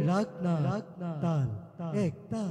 রাগ না তাল এক তাল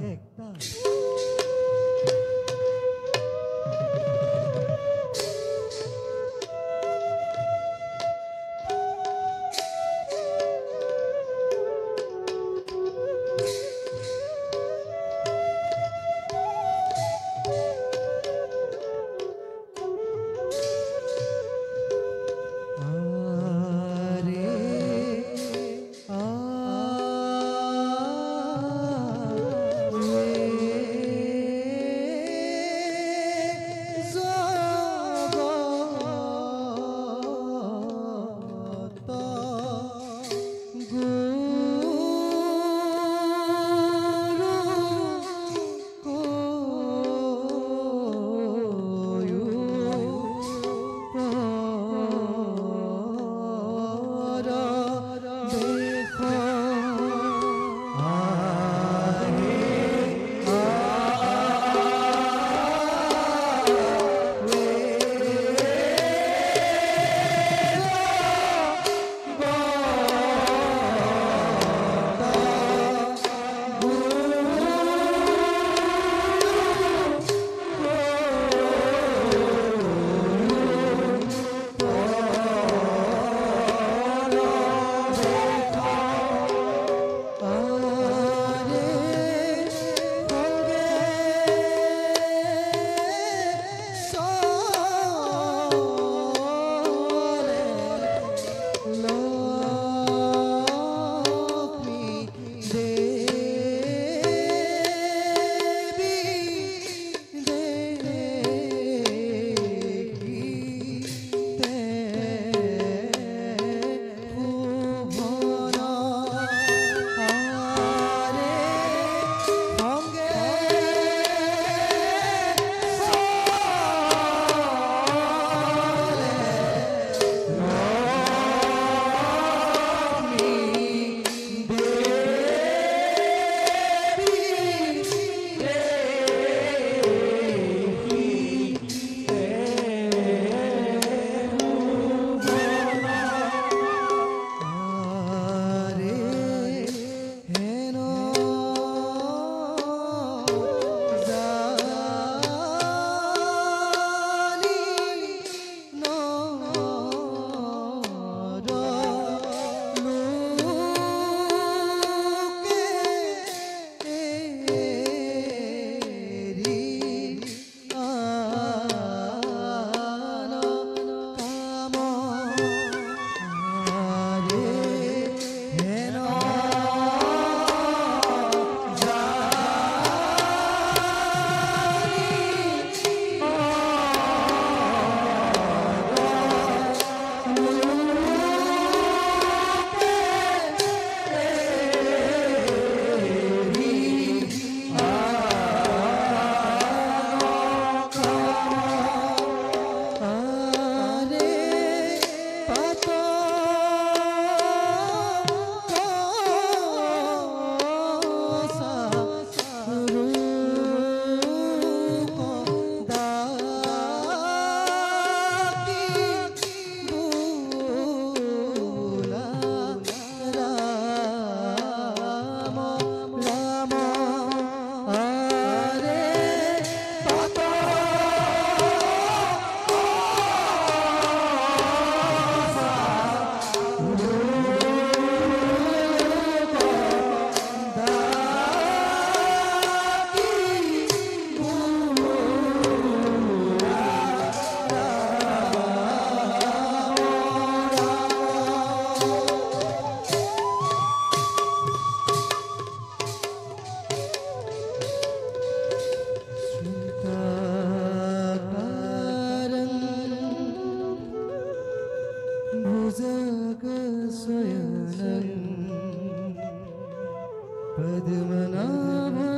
पद्मनाभा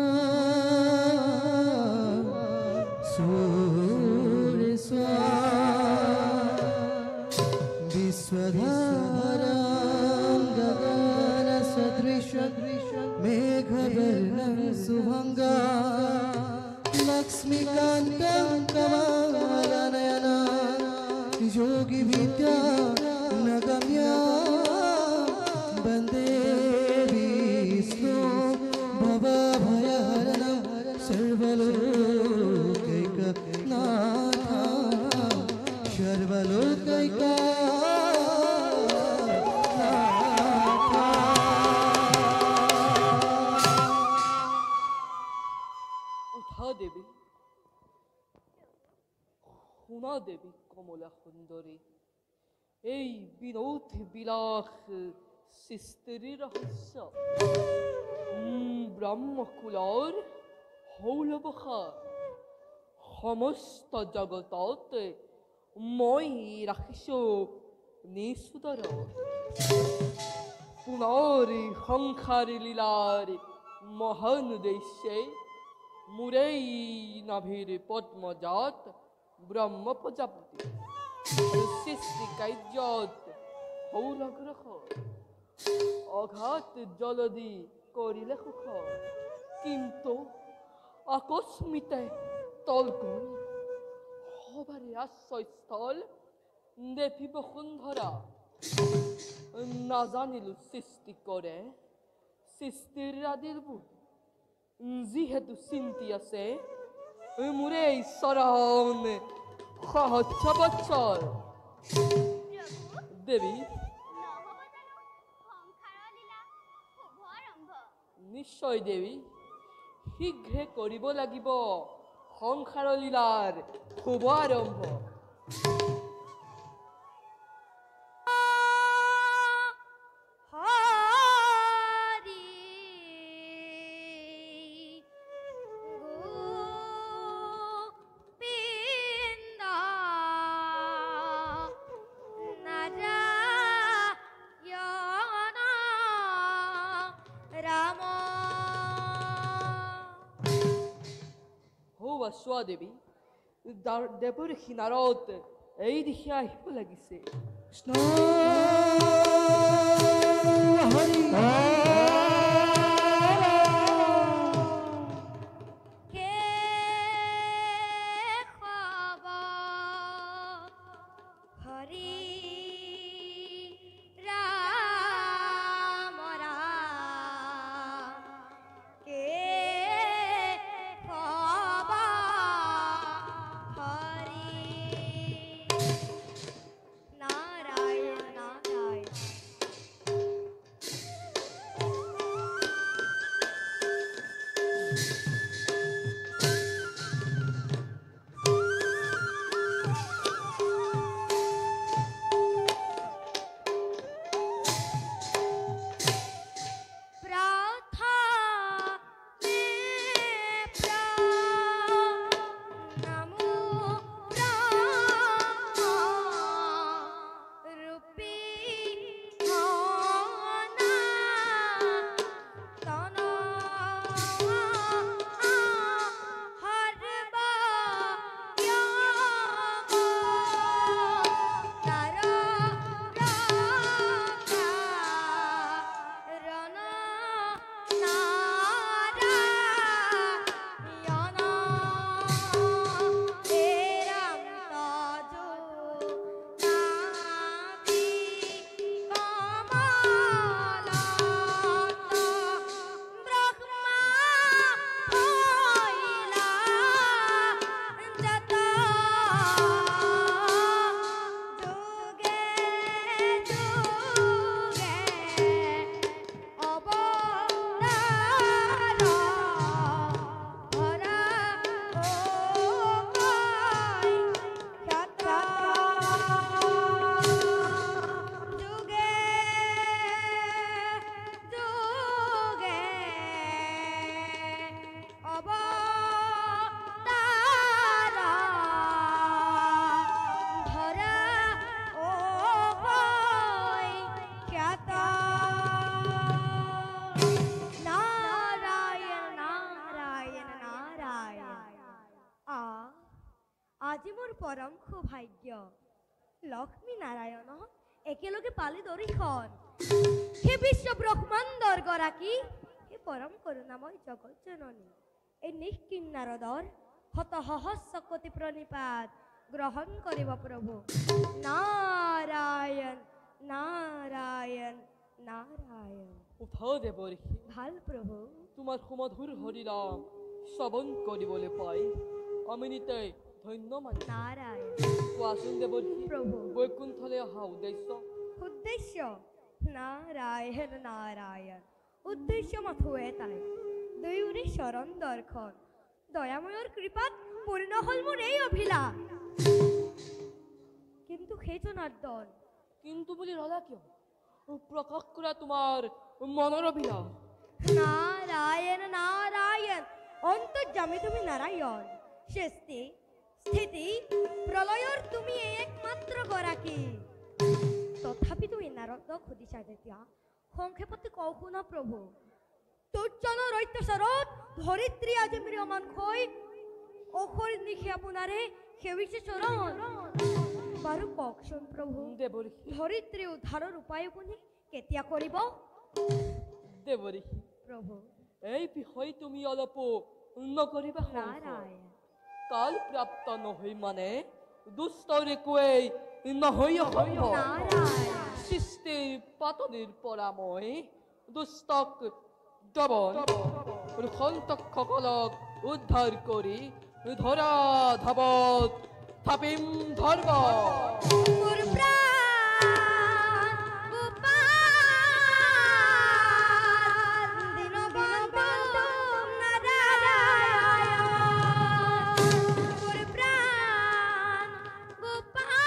सूर्यस्वा विश्वधारां गगनसदृशं मेघवर्णं शुभंगा लक्ष्मीकान्तं कमलनयना योगिविद्या नगम्या वन्दे শুনা দেবী কমলা সুন্দরী, এই বিনোদ বিলাস সৃষ্টিৰ ৰহস্য ব্ৰহ্মকুলৰ হৌলবসা সমস্ত জগতত মই ৰাখিছোঁ নিচুদৰ পুনৰ সংসাৰ লীলাৰ মহান উদ্দেশ্যে মুৰেই নাভিৰ পদ্মজাত ব্ৰহ্ম প্ৰজাপতি সৃষ্টি কাৰ্যত সৌৰগ্ৰহ অঘাত জলদি কৰিলে সুখ, কিন্তু আকস্মিতে তলকৈ সবাৰে আশ্ৰয়স্থল দেৱী বসুন্ধৰা। নাজানিলো সৃষ্টি কৰে সৃষ্টিৰ আদিৰবোৰ, যিহেতু চিন্তি আছে মোৰে চৰণ সহস্ৰ বৎসৰ। দেৱী নিশ্চয় দেৱী, শীঘ্ৰে কৰিব লাগিব সংসাৰ লীলাৰ শুভ আৰম্ভ। চোৱা দেৱী, দেৱৰ কিনাৰত এই দিশে আহিব লাগিছে। আজি মোৰ পৰম সৌভাগ্য, লক্ষ্মী নাৰায়ণ একেলগে পালি দৰিখন। হে বিশ্ব ব্ৰহ্মাণ্ডৰ গৰাকী, হে পৰম কৰুণাময় জগত জননী, এই নিষ্কিন নাৰদৰ শত সহস্ৰ কোটি প্ৰণিপাত গ্ৰহণ কৰিব প্ৰভু। নাৰায়ণ নাৰায়ণ নাৰায়ণ। উঠা দেৱৰ্ষি, ভাল প্ৰভু, তোমাৰ সুমধুৰ হৰিনাম শ্ৰৱণ কৰিবলৈ পাই আমি নিতাই ধন্য মানি। নাৰায়ণ। কোৱাচোন দেৱৰ্ষি, প্ৰভু, বৈকুণ্ঠলৈ অহা উদ্দেশ্য? উদ্দেশ্য নাৰায়ণ নাৰায়ণ, উদ্দেশ্য মাথো এটাই, দুয়োৰে চৰণ দৰ্শন। দয়াময়ৰ কৃপাত পূৰ্ণ হল মোৰ এই অভিলাষ। কিন্তু হে জনাৰ্দন, কিন্তু বলি ৰলা কিয়? প্ৰকাশ কৰা তোমাৰ মনৰ অভিলাষ। নাৰায়ণ নাৰায়ণ, অন্তৰ্যামী তুমি নাৰায়ণ, সৃষ্টি স্থিতি প্ৰলয়ৰ তুমি একমাত্ৰ গৰাকী। তথাপি তুমি নাৰদক সুধিছা যেতিয়া সংক্ষেপতে কওঁ শুনা প্ৰভু। দুৰ্জনৰ অত্যাচাৰত ধৰিত্ৰী আজি ম্ৰিয়মান হৈ অখৰি নিশে আপোনাৰে সেৱিছে চৰণ। বাৰু কওকচোন প্ৰভু, দেৱঋষি ধৰিত্ৰী উদ্ধাৰৰ উপায় আপুনি কেতিয়া কৰিব দেৱঋষি, প্ৰভু? এই বিষয় তুমি অলপো নকৰিবা সংশয়। নাৰায়ণ কাল প্ৰাপ্ত নহয় মানে দুষ্টৰ একোৱেই নহয় অসম্ভৱ। নাৰায়ণ সৃষ্টিৰ পাতনিৰ পৰা মই দুষ্টক দমন সন্তকসকলক উদ্ধাৰ কৰি ধৰা ধাবত থাপিম ধৰ্ম। মোৰ প্ৰাণ গোপাল দীনবন্ধু নাৰায়ণ, মোৰ প্ৰাণ গোপাল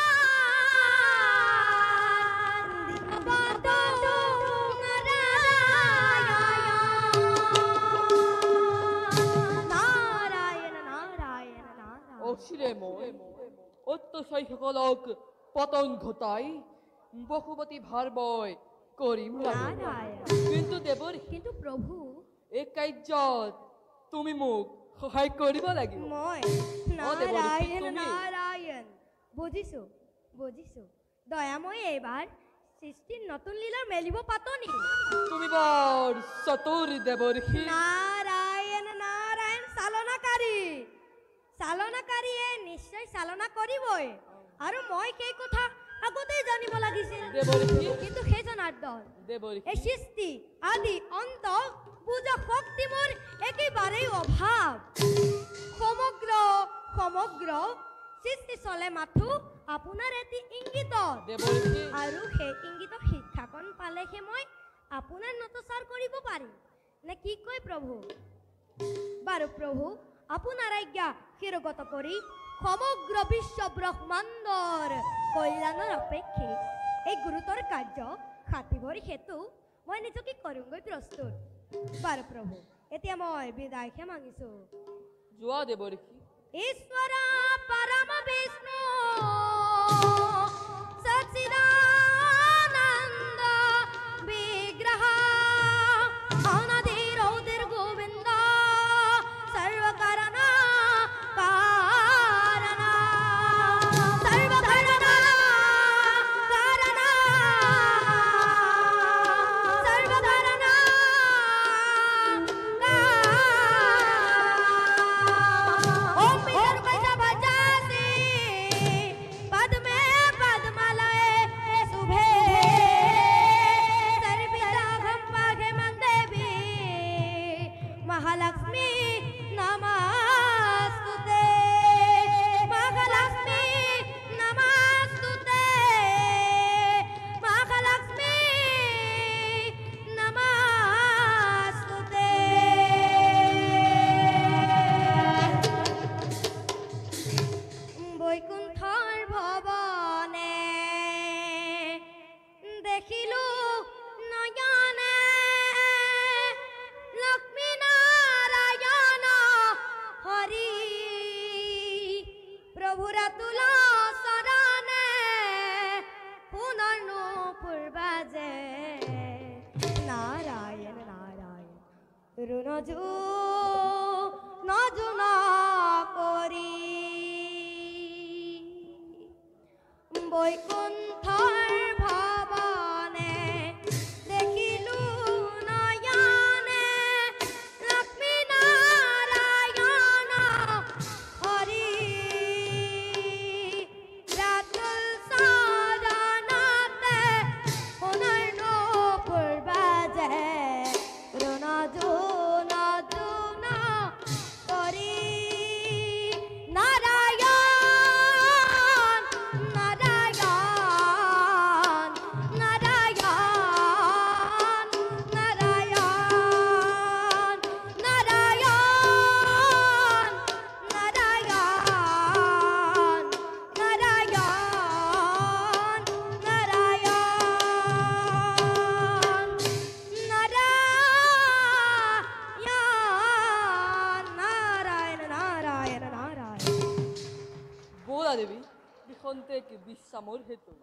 দীনবন্ধু নাৰায়ণ নাৰায়ণ নাৰায়ণ। অচিৰে মই অত্যাচাৰীসকলক পতন ঘটাই বসুমতী ভাৰ বয় কৰিম লাগে। নাৰায়ণ কিন্তু দেৱঋষি, কিন্তু প্ৰভু এই কাৰ্যত তুমি মোক সহায় কৰিব লাগিব। মই দেৱঋষি, নাৰায়ণ তুমি? নাৰায়ণ, বুজিছো বুজিছো। দয়াময় এইবাৰ সৃষ্টিৰ নতুন লীলাৰ মেলিব পাতনি। তুমি বৰ চতুৰ দেৱঋষি। নাৰায়ণ নাৰায়ণ, চালনাকাৰীয়ে নিশ্চয় চালনা কৰিবই, আৰু মই সেই কথা আগতেই জানিব লাগিছিল। দেৱঋষি কিন্তু সেই জনাৰ্দন, দেৱঋষি এই সৃষ্টি আদি অন্ত বুজা শক্তি মোৰ একেবাৰেই অভাৱ। সমগ্ৰ সৃষ্টি চলে মাথো আপোনাৰ এটি ইংগিতত, দেৱঋষি আৰু সেই ইংগিতৰ শিক্ষাকণ পালেহে মই আপোনাৰ নতচাৰ কৰিব পাৰিম। নে কি কয় প্ৰভু? বাৰু প্ৰভু, আপোনাৰ আজ্ঞা শিৰগত কৰি সমগ্ৰ বিশ্ব ব্ৰহ্মাণ্ডৰ কল্যাণৰ অপেক্ষে এই গুৰুতৰ কাৰ্য খাটিবৰ হেতু মই নিজকে কৰোঁগৈ প্ৰস্তুত। বাৰু প্ৰভু, এতিয়া মই বিদায়হে মাগিছো। যোৱা দেৱঋষি। ঈশ্বৰ পৰম বিষ্ণু সচ্চিদানন্দ বিগ্ৰহ অনাদি রৌদ্র গোবিন্দ সর্বকারণ কারণ সর্বকারণ কারণ সর্বকারণ ओम विदर्भ का बजासी पद में पद्मालय शुभे सर्विदाघम पाघे मंदेवी महालक्ष्मी नमस्तुते महालक्ष्मी नमस्तुते महालक्ष्मी नमस्तुते বৈকুণ্ঠৰ ভৱনে দেখিলো নয়নে লক্ষ্মী নাৰায়ণ হৰি প্ৰভুৰ তুলা চৰণে পুনৰ পূৰ্বাজে নাৰায়ণ নাৰায়ণ ৰুণজু নজু কৰি বৈকুণ্ঠৰ ভৱনে দেখিলো নয়নে লক্ষ্মী নাৰায়ণ হৰি ৰাতুল চৰণতে পুনৰ পূৰ্বাজে ৰণজু নজু কৰি নাৰায়ণ নাৰায়ণ খন্তেক বিশ্ৰামৰ হেতু।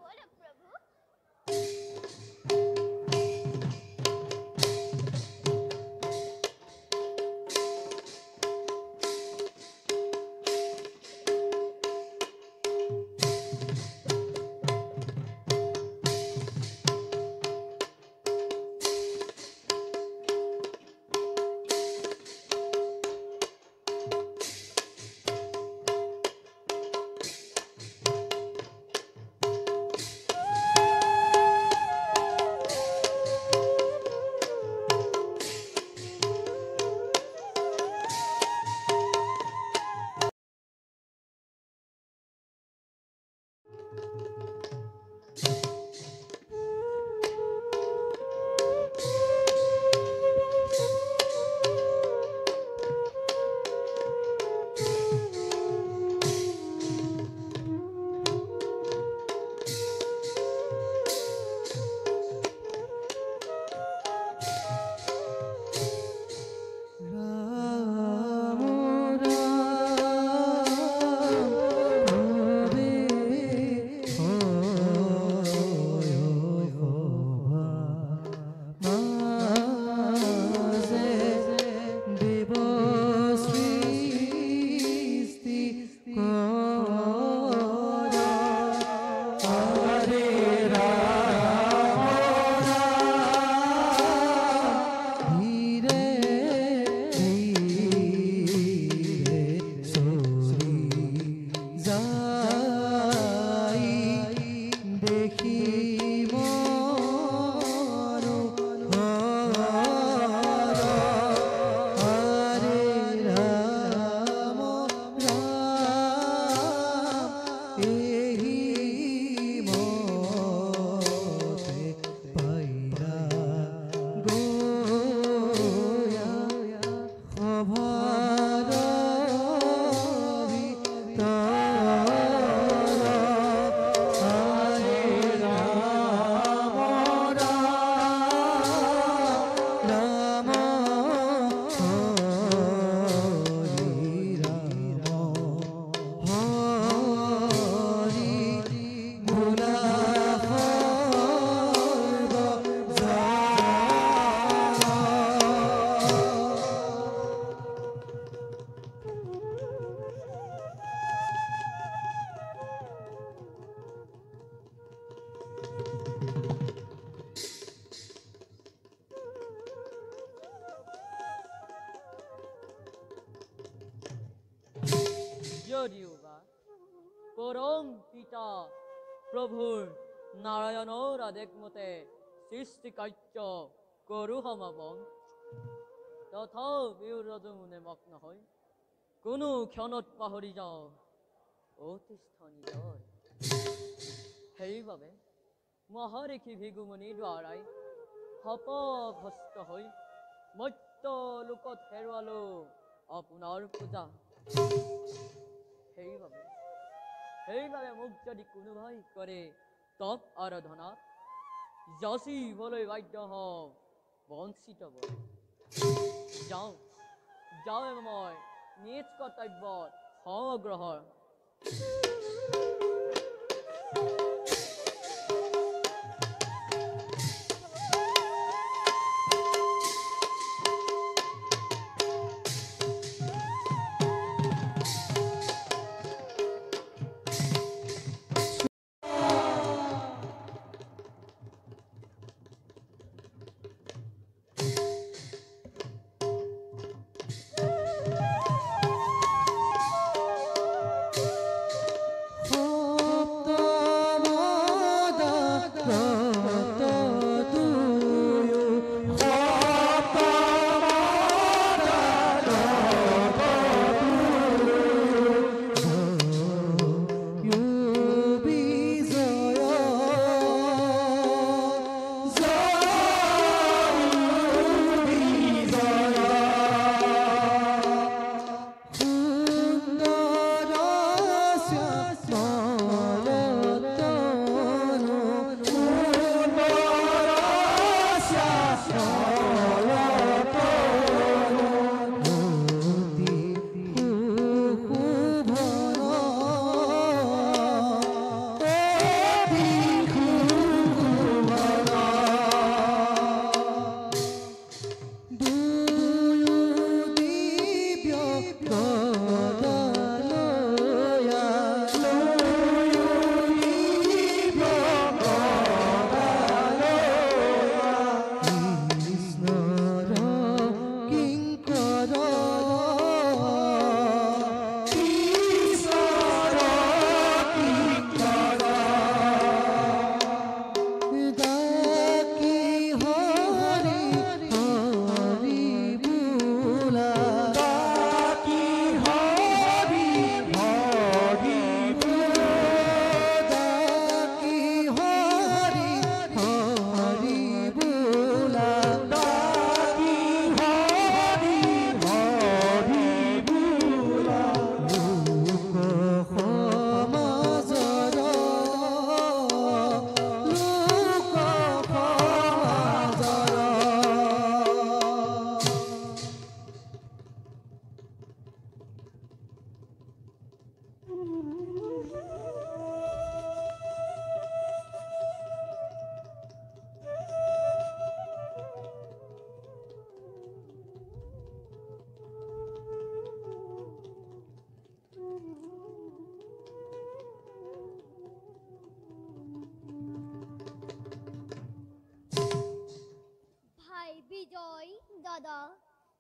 যদিওবা পৰম পিতা প্ৰভুৰ নাৰায়ণৰ আদেশ মতে সৃষ্টি কাৰ্য কৰো সমাপন, তথাপিও ৰজমুনে মগ্ন হয় কোনো ক্ষণত পাহৰি যাওঁ অতিষ্ঠ নিজৰ। সেইবাবে মহাঋষি ভিগুমুনি দ্বাৰাই হতভস্ত হৈ মৰ্ত্য লোকত হেৰুৱালো আপোনাৰ পূজা। সেইবাবে মোক যদি কোনোবাই কৰে তপ আৰাধনাত যাচিবলৈ বাধ্য হওঁ বঞ্চিত বল। যাওঁ মই নিজ কৰ্তব্যত অগ্ৰসৰ।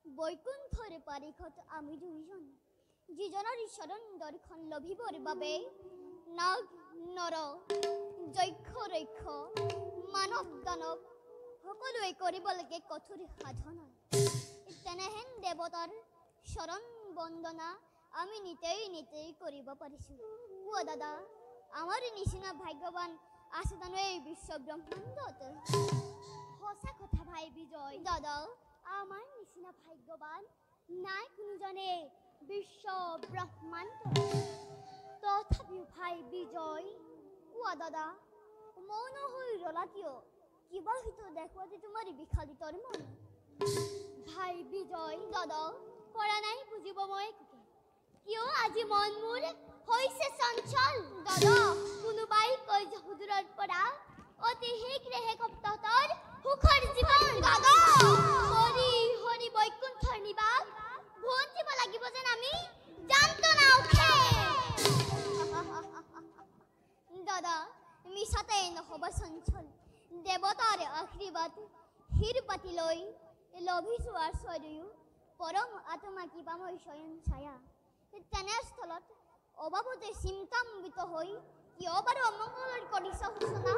বৈকুণ্ঠৰ পাৰিখত আমি দুইজন যিজনৰ চৰণ দৰ্শন লভিবৰ বাবে নাগ নৰ যক্ষ ৰক্ষ মানৱ দানৱ সকলোৱে কৰিব লাগে কঠোৰ সাধনা। তেনেহেন দেৱতাৰ চৰণ বন্দনা আমি নিতেই কৰিব পাৰিছোঁ। অ দাদা, আমাৰ নিচিনা ভাগ্যৱান আছে জানো এই বিশ্ব ব্ৰহ্মাণ্ডত? সঁচা কথা ভাই বিজয়। দাদা, আমাৰ নিচিনা ভাগ্যৱান নাই কোনোজনে বিশ্ব ব্ৰহ্মাণ্ড। তথাপিও ভাই বিজয়, কোৱা দাদা, মৌন হৈ ৰলা কিয়? কিবা সিটো দেখুৱাতে তোমাৰ বিশালিতৰ মন। ভাই বিজয় দাদা, পৰা নাই বুজিব মই কিয় আজি মন মোৰ হৈছে চঞ্চল। দাদা, কোনোবাই কৈ যে হুজুৰৰ পৰা অতি শীঘ্ৰে শেষ সপ্তাহৰ সুখৰ জীৱন। দাদা, হৰি হৰি বৈকুণ্ঠৰ নিবাস ভুঞ্জিব লাগিব যেন আমি জানতো না উঠে। দাদা, মিছাতে নহ'ব চঞ্চল। দেৱতাৰ আশীৰ্বাদ শিৰ পাতি লৈ লভিছোঁ আশ্ৰয়ো পৰম আত্মা কিবা মই স্বয়ং ছায়া। তেনেস্থলত অবাবতে চিন্তাম্বিত হৈ কিয় বাৰু অমংগল কৰিছ সূচনা?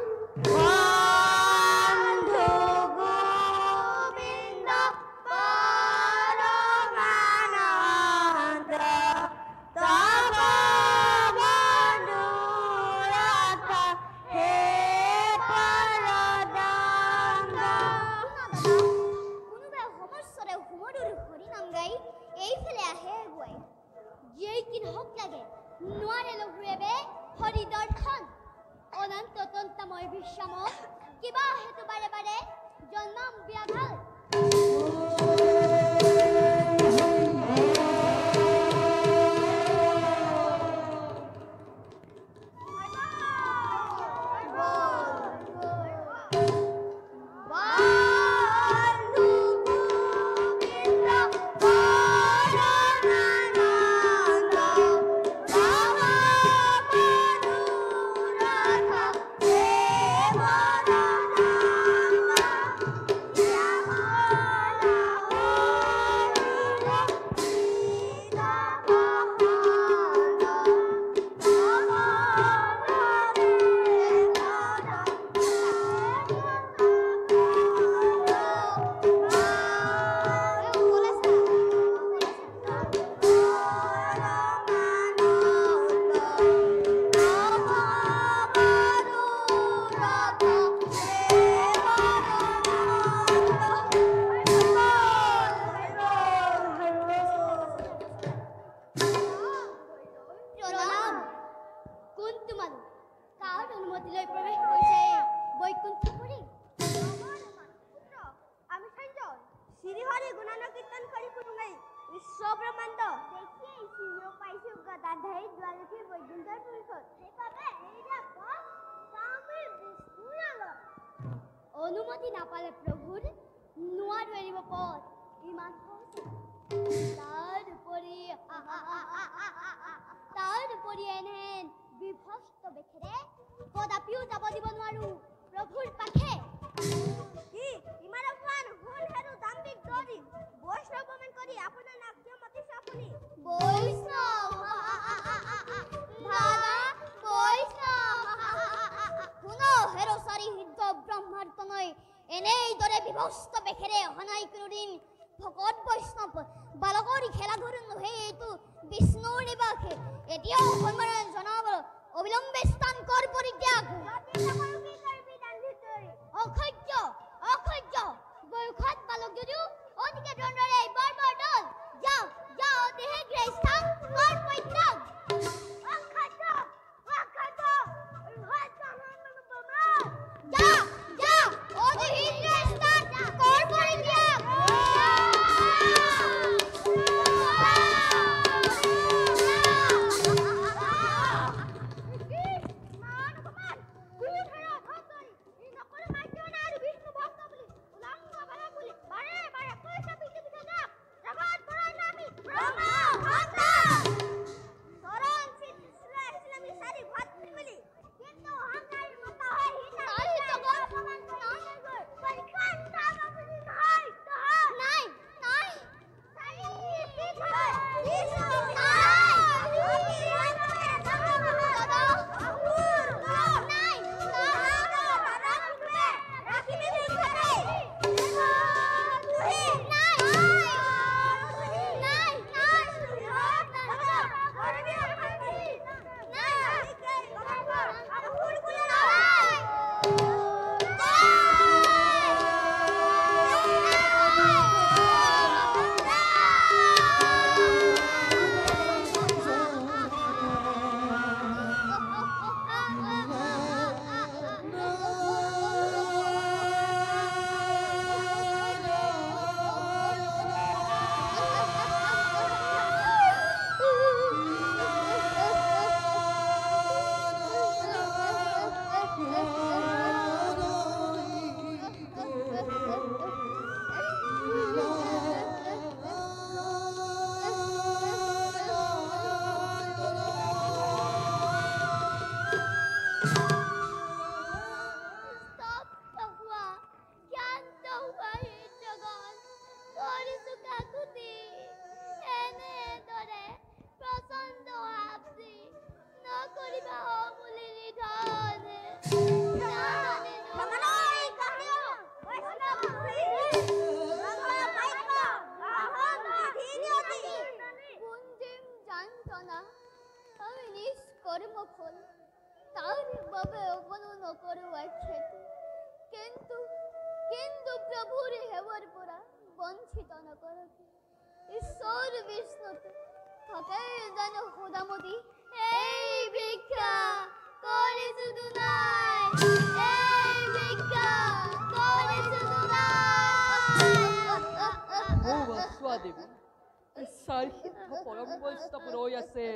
অনুমতি নাপালে প্ৰভুৰ নোৱাৰো এৰিব পথ ইমান তাৰ উপৰি এনেহেন বিভস্ত বেখেৰে কদাপিও যাব দিব নোৱাৰো প্ৰভুৰ পাখে। কি ইমান অপমান হুল হেৰু দাম্ভিক দৰি বৈষ্ণৱ বমন কৰি আপোনাৰ নাম কিয় মাতিছে আপুনি? বৈষ্ণৱ দাদা, বৈষ্ণৱ শুনো হেৰু চাৰি সিদ্ধ ব্ৰহ্মাৰ্তনৈ এনেদৰে বিভস্ত বেখেৰে অহনাই কোনোদিন ভকত বৈষ্ণৱ বালকৰ খেলা ধৰো নহয়। এইটো বিষ্ণুৰ নিবাস। এতিয়াও সন্মান জনাব অবিলম্বে স্থান কৰ পৰিত্যাগ। অসহ্য অসহ্য বয়সত বালক যদিও অতিকে দণ্ডৰে বৰ দল। যাও যাও অতি শীঘ্ৰে স্থান কৰ পৰিত্যাগ। যা যা অতি শীঘ্ৰে স্থান কৰ পৰিত্যাগ। কর্মফল তার বাবে কোনো নকরু আক্ষেপ কিন্তু কিন্তু প্রভুর হেবার পরা বঞ্চিত নকরকে ঈশ্বর বিষ্ণুতে থাকে যেন হুদামতি এই ভিক্ষা করে শুধু নাই এই ভিক্ষা করে শুধু নাই Mova Swadevi, Sarhita Porambasta Proyase,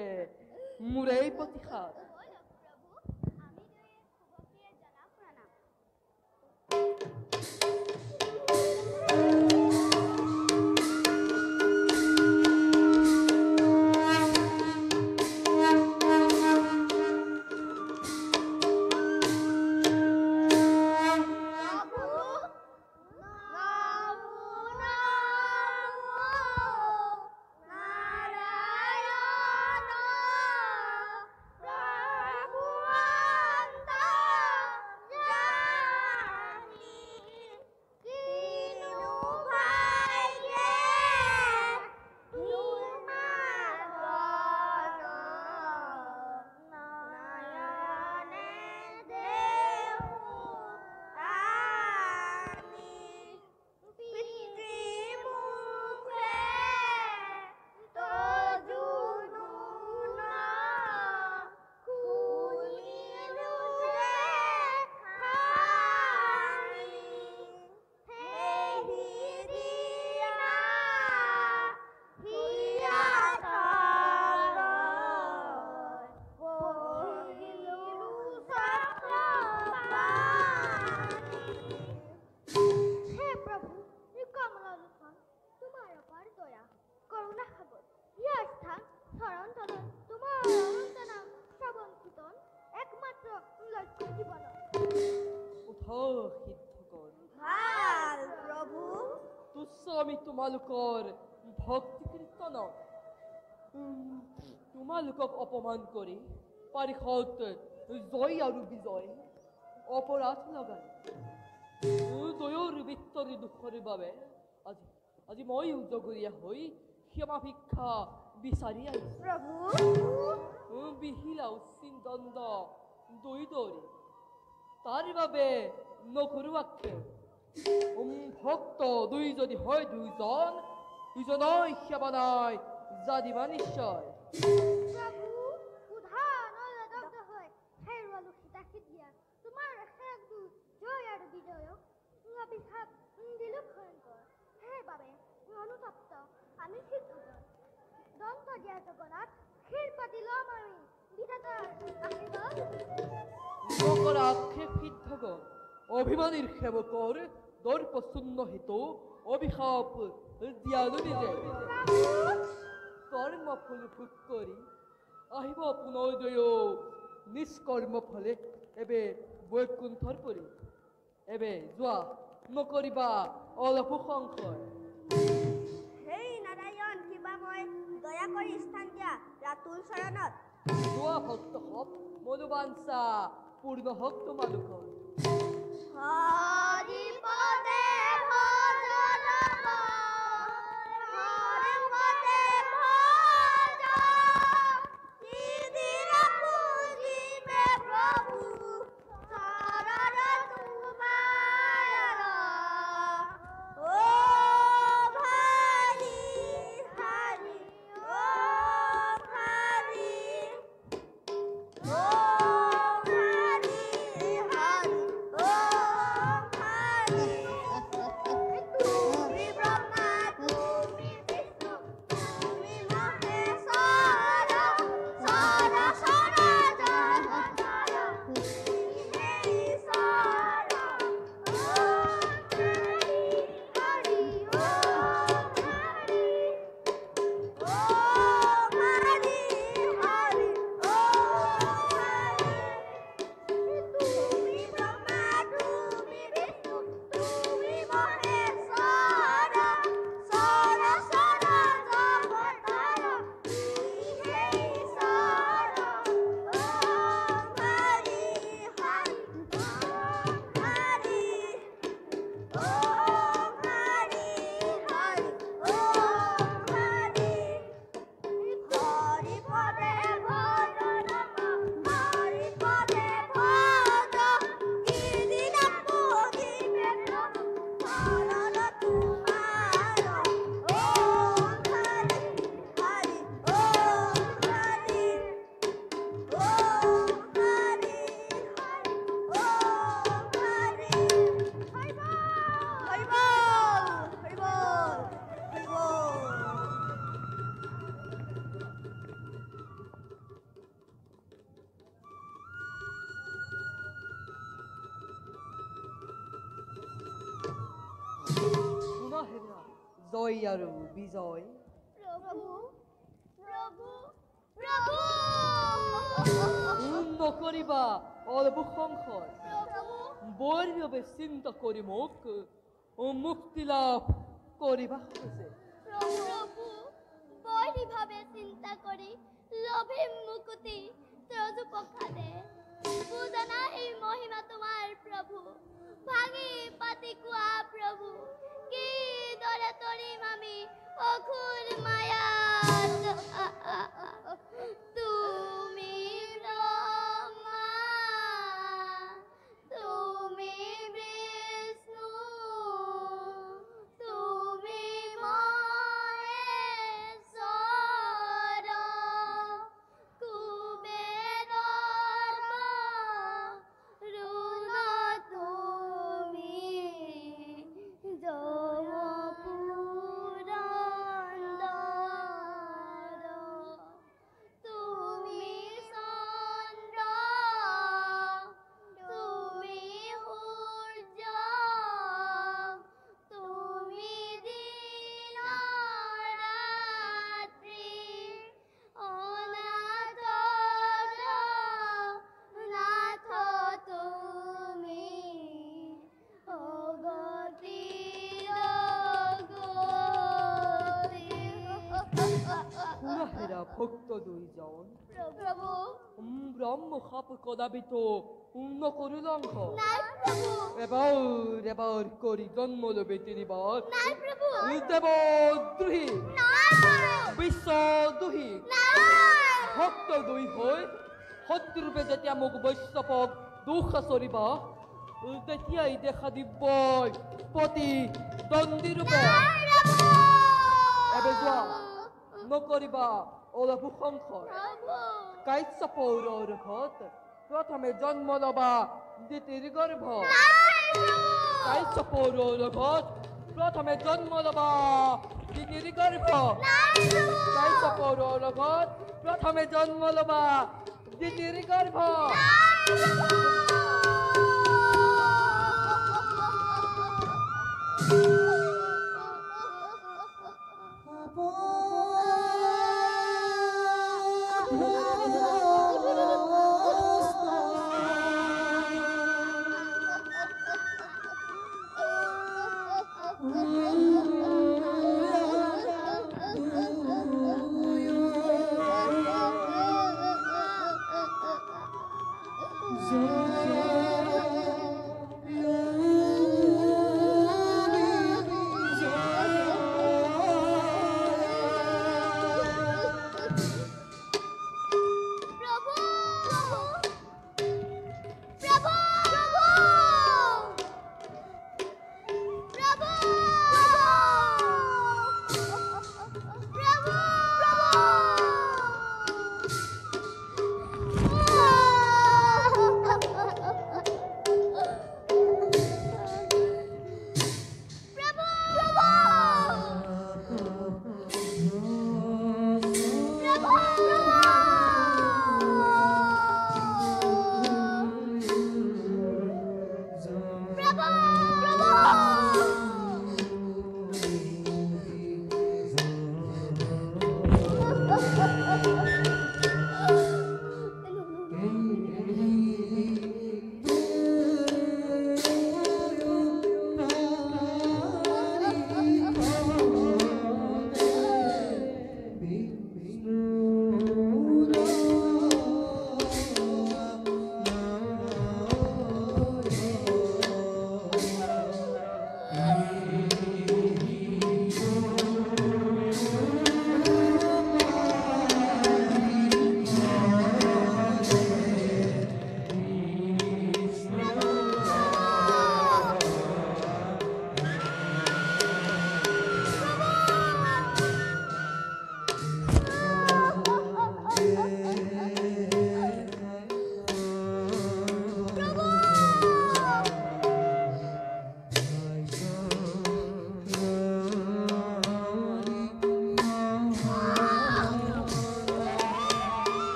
Murei Potihar. আমি তোমালোকৰ ভক্তি কীৰ্তন তোমালোকক অপমান কৰি পাৰিষদ জয় আৰু বিজয় অপৰাধ লগাই দয়ৰ বিত্তৰি দুখৰ বাবে আজি মই উজগৰীয়া হৈ ক্ষমা ভিক্ষা বিচাৰি আহিছোঁ প্ৰভু বিহিলা উচিন দণ্ড দৈদৰি তাৰ বাবে নকৰো আক্ষেপ ভক্ত দুই যদি হয় দুজনই সেৱা নাই জানিবা নিশ্চয় প্ৰভু উধা নলদগ্ধ হয় হেৰুৱালো সীতাশীত দিয়া তোমাৰ শেষ জয় আৰু বিজয়ক অভিশাপ দিলো ভয়ংকৰ সেইবাবে অনুতপ্ত আমি সিদ্ধ দন্ত দিয়া জগন্নাথ ক্ষীৰ পাতি ল'ম আমি বিধাতাৰ আশীৰ্বাদ নকৰ আক্ষেপ সিদ্ধগণ অভিমানীৰ সেৱকৰ দৰ্পশূন্য হেতু অভিশাপ দিয়ালো নিজে কৰ্ম ফুল ভোগ কৰি আহিব পুনৰ্দয় নিষ্কৰ্ম ফলে এবে বৈকুণ্ঠৰ পৰি এবে যোৱা নকৰিবা অলপো সংশয় হেই নাৰায়ণ কিবা মই দয়া কৰি স্থান দিয়া ৰাতুল চৰণত যোৱা ভক্ত হওক মনোবাঞ্ছা পূৰ্ণ হওক তোমালোকৰ হৰি পদে ভজন হৰি পদে ভজন নিদিন পুজিবে প্ৰভু চৰণ তোমাৰ ও ভাৰি হাৰি ও ভাৰি ও ভাৰি হাৰি ও দয়ারু বিজয়। প্রভু প্রভু প্রভু নকরিবা অল্প সংখ্যক প্রভু বৈরবে চিন্তা করি মোক মুক্তি লাভ করিবা খুঁজে। প্রভু বৈরী ভাবে চিন্তা করি লোভে মুকুতি ত্রজু পখাদে বুঝানা এই মহিমা তোমার প্রভু ভাঙি পাতি কুয়া প্রভু কি দরে তরিম আমি অখুর মায়া তুমি ব্রহ্মা তুমি বিষ্ণু তুমি মহেশ্বর কুবেরর রুণ তুমি যমপুরন্দর তুমি চন্দ্র তুমি সূর্য তুমি দিন রাত্রি অনাথ নাথ তুমি অগতির পুরাহেরা ভক্ত দুইজন প্রভু ব্রহ্ম খাপ কদাবিত পূর্ণ করুলঙ্ঘ নাই প্রভু এবার করি জন্ম লোবে তিনিবার নাই প্রভু দেবদ্রোহী নাই বিশ্বদ্রোহী নাই ভক্ত দুই হৈ শত্ৰুৰূপে যেতিয়া মোক বৈশ্যপক দুখ চৰিবা তেতিয়াই দেখা দিব পতি দণ্ডীৰূপে এবে যোৱা নকৰিবা অলপো সংশয় কাইচ্য পৌৰৰ ঘৰত প্ৰথমে জন্ম লবা দ্বিতীয় গৰ্ভ কাইচ্য পৌৰৰ ঘৰত প্ৰথমে জন্ম লবা দ্বিতীয় গৰ্ভ কাইচ্য পৌৰৰ ঘৰত প্ৰথমে জন্ম লবা দ্বিতীয় গৰ্ভ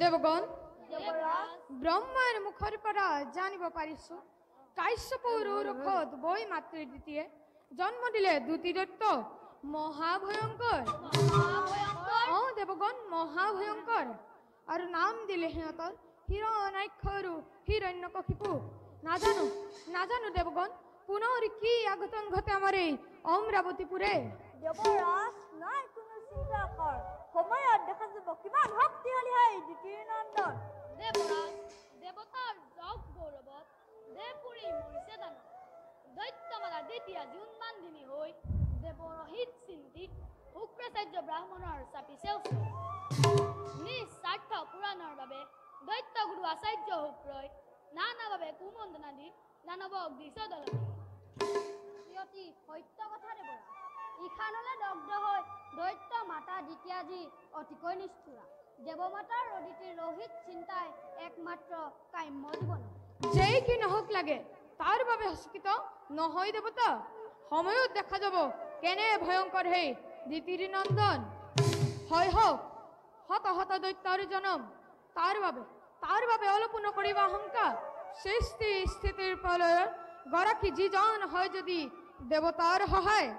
দেবগণ ব্রহ্মার মুখর পরা জানিব পারিছো কাশ্যপ রুখত বই মাতৃ দ্বিতীয় জন্ম দিলে দুটি দৈত্য মহাভয়ঙ্কর ও দেবগণ মহাভয়ঙ্কর আর নাম দিলে সিহঁতৰ হিৰণ্যাক্ষ আৰু হিৰণ্যকশিপু নাজানো দেবগণ পুনৰ কি আগতন ঘটে আমাৰ এই অমৰাৱতীপুৰে দেৱৰাজ নাই কোনো চিন্তা কৰ সময়ত দেখা যাব কিমান শক্তিশালী হয় দ্বিতীয় নন্দন। দেৱৰাজ দেৱতাৰ যশ গৌৰৱত দেৱপুৰী মৰিছে দানৱ দৈত্যমালা দ্বিতীয়া জোনবান্ধিনী হৈ দেৱৰহিত চিন্তি শুক্ৰাচাৰ্য ব্ৰাহ্মণৰ চাপিছে ওচৰ নিজ স্বাৰ্থ পূৰণৰ বাবে দৈত্য গুৰু আচাৰ্য শুক্ৰই নানাভাৱে কুমন্দনা দি দানৱক দিছে দলনি অতি সত্য কথা দেৱৰাজ। ইখানলে দগ্ধ হৈ দৈত্য মাতা দ্বিতীয়াজী অতিকৈ নিষ্ঠুৰা। দেৱমাতাৰ ৰদিতিৰ ৰহিত চিন্তাই একমাত্ৰ কাম্য জীৱন। যেই কি নহওক লাগে তাৰ বাবে হস্কিত নহয় দেৱতা। সময়ত দেখা যাব কেনে ভয়ংকৰ হে দ্বিতীয় নন্দন। হয় হওক শত শত দৈত্যৰ জনম তাৰ বাবে অলপো নকৰিবা শংকা। সৃষ্টি স্থিতিৰ প্ৰলয়ৰ গৰাকী যিজন হয় যদি দেৱতাৰ সহায়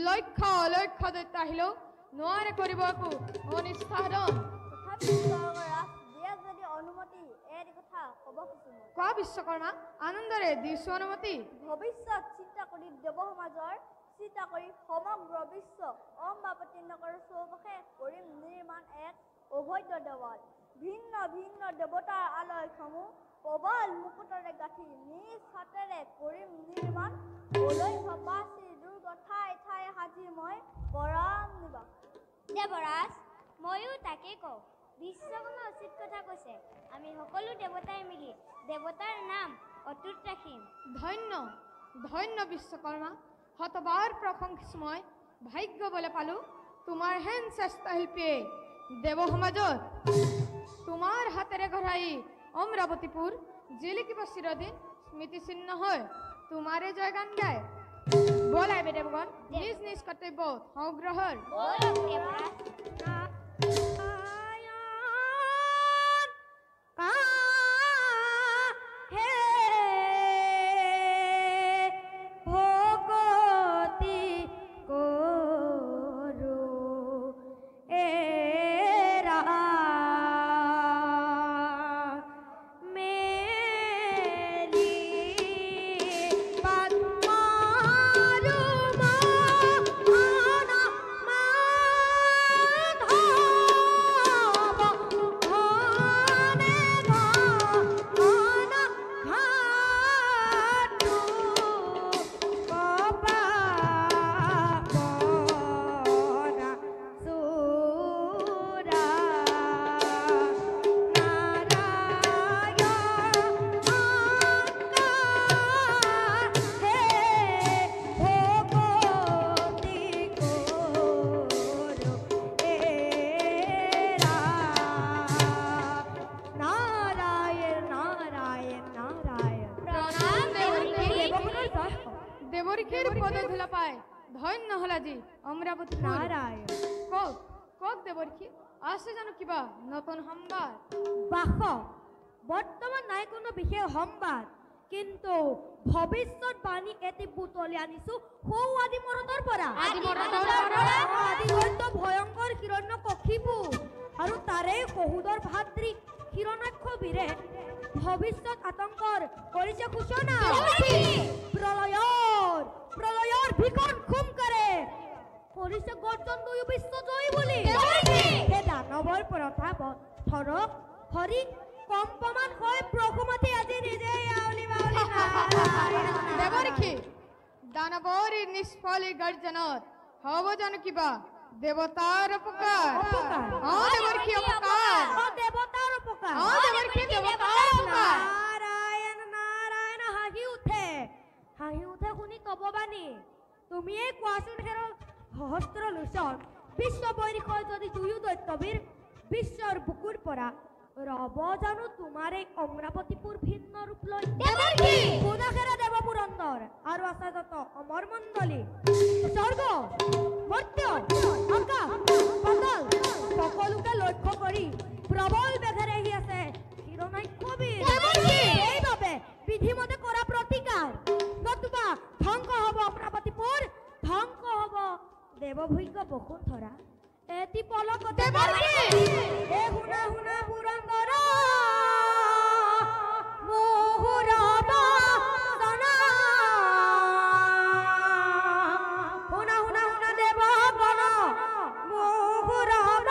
লক্ষ লক্ষ দৈত্য আহিলেও নোৱাৰে কৰিব একো অনিষ্ঠাদন। তথাপি স্বৰ্গৰাজ দিয়ে যদি অনুমতি এই কথা ক'ব খুজিছো মই। কোৱা বিশ্বকৰ্মা আনন্দৰে দিছো অনুমতি। ভৱিষ্যত চিন্তা কৰি দেৱ সমাজৰ চিন্তা কৰি সমগ্ৰ বিশ্ব অম্বাপতি নগৰৰ চৌপাশে কৰিম নিৰ্মাণ এক অভদ্ৰ দেৱাল। ভিন্ন ভিন্ন দেৱতাৰ আলয়সমূহ প্ৰবল মুকুটৰে গাঁঠি নিজ হাতেৰে কৰিম নিৰ্মাণ। অলক্ষ্য বাচি দুৰ্গ ঠাই ঠাই সাজি মই পৰাম নিবাস। দেৱৰাজ ময়ো তাকে কওঁ বিশ্বকৰ্মা উচিত কথা কৈছে। আমি সকলো দেৱতাই মিলি দেৱতাৰ নাম অটুট ৰাখিম। ধন্য ধন্য বিশ্বকৰ্মা শতবাৰ প্ৰশংসিছো মই। ভাগ্য বলে পালো তোমাৰ হেন শ্ৰেষ্ঠ শিল্পীয়ে দেৱ সমাজত। তোমাৰ হাতেৰে গঢ়াই অমৰাৱতীপুৰ জিলিকিব চিৰদিন স্মৃতি চিহ্ন হয় তোমাৰে জয় গান গায়। বলাই দেৱগণ নিজ নিজ কৰ্তব্য সংগ্ৰহৰ। দেৱৰীখীৰ পদ ধূলা পায় ধন্য হল আজি অমৰাৱতী নাৰায়ণ। কওক কওক দেৱৰীখী আছে জানো কিবা নতুন সম্বাদ? বাস বৰ্তমান নাই কোনো বিশেষ সম্বাদ, কিন্তু ভৱিষ্যত বাণী এটি বুটলি আনিছো সৌ আদি মৰতৰ পৰা। আদি দৈত্য ভয়ংকৰ হিৰণ্য কশিপু আৰু তাৰে শহুৰৰ ভাতৃ হিৰণ্যাক্ষ বীৰে ভৱিষ্যত আতংকৰ কৰিছে সূচনা। প্ৰলয়ৰ ভীষণ খুমকাৰে কৰিছে গৰ্জন দুয়ো বিশ্বজয়ী বুলি। সেই দানৱৰ প্ৰথা ধৰক হৰি কম্পমান হৈ প্ৰভুমতী আজি নিজে দেৱৰীখী দানৱৰ নিষ্ফলী গৰ্জনত হব জানো কিবা দেৱতাৰ উপকাৰ? দেৱৰীখী উপকাৰ দেৱতাৰ উপকাৰ। নাৰায়ণ নাৰায়ণ হাঁহি উঠে শুনি কব বাণী। তুমিয়েই কোৱাচোন হেৰ সহস্ৰ লোচন বিশ্ব বৈৰিষয় যদি দুয়ো দৈত্যবীৰ বিশ্বৰ বুকুৰ পৰা ৰব জানো তোমাৰ এই অমৰাৱতীপুৰ ভিন্ন ৰূপ লৈ। সুদাখেৰা দেৱপুৰন্দৰ আৰু আছে যত অমৰ মণ্ডলী স্বৰ্গ মৰ্ত্য আকাশ পাতাল সকলোকে লক্ষ্য কৰি প্ৰবল বেগেৰে আহি আছে হিৰণ্যাক্ষ বীৰ। সেইবাবে বিধিমতে কৰা প্ৰতিকাৰ নতুবা ধ্বংস হব অমৰাৱতীপুৰ, ধ্বংস হব দেৱভূজ্য বসুন্ধৰা। এটি পলকতে শুনা শুনা পুৰন্দৰ মুহুৰত জনা। শুনা শুনা শুনা দেৱগণ মুহুৰত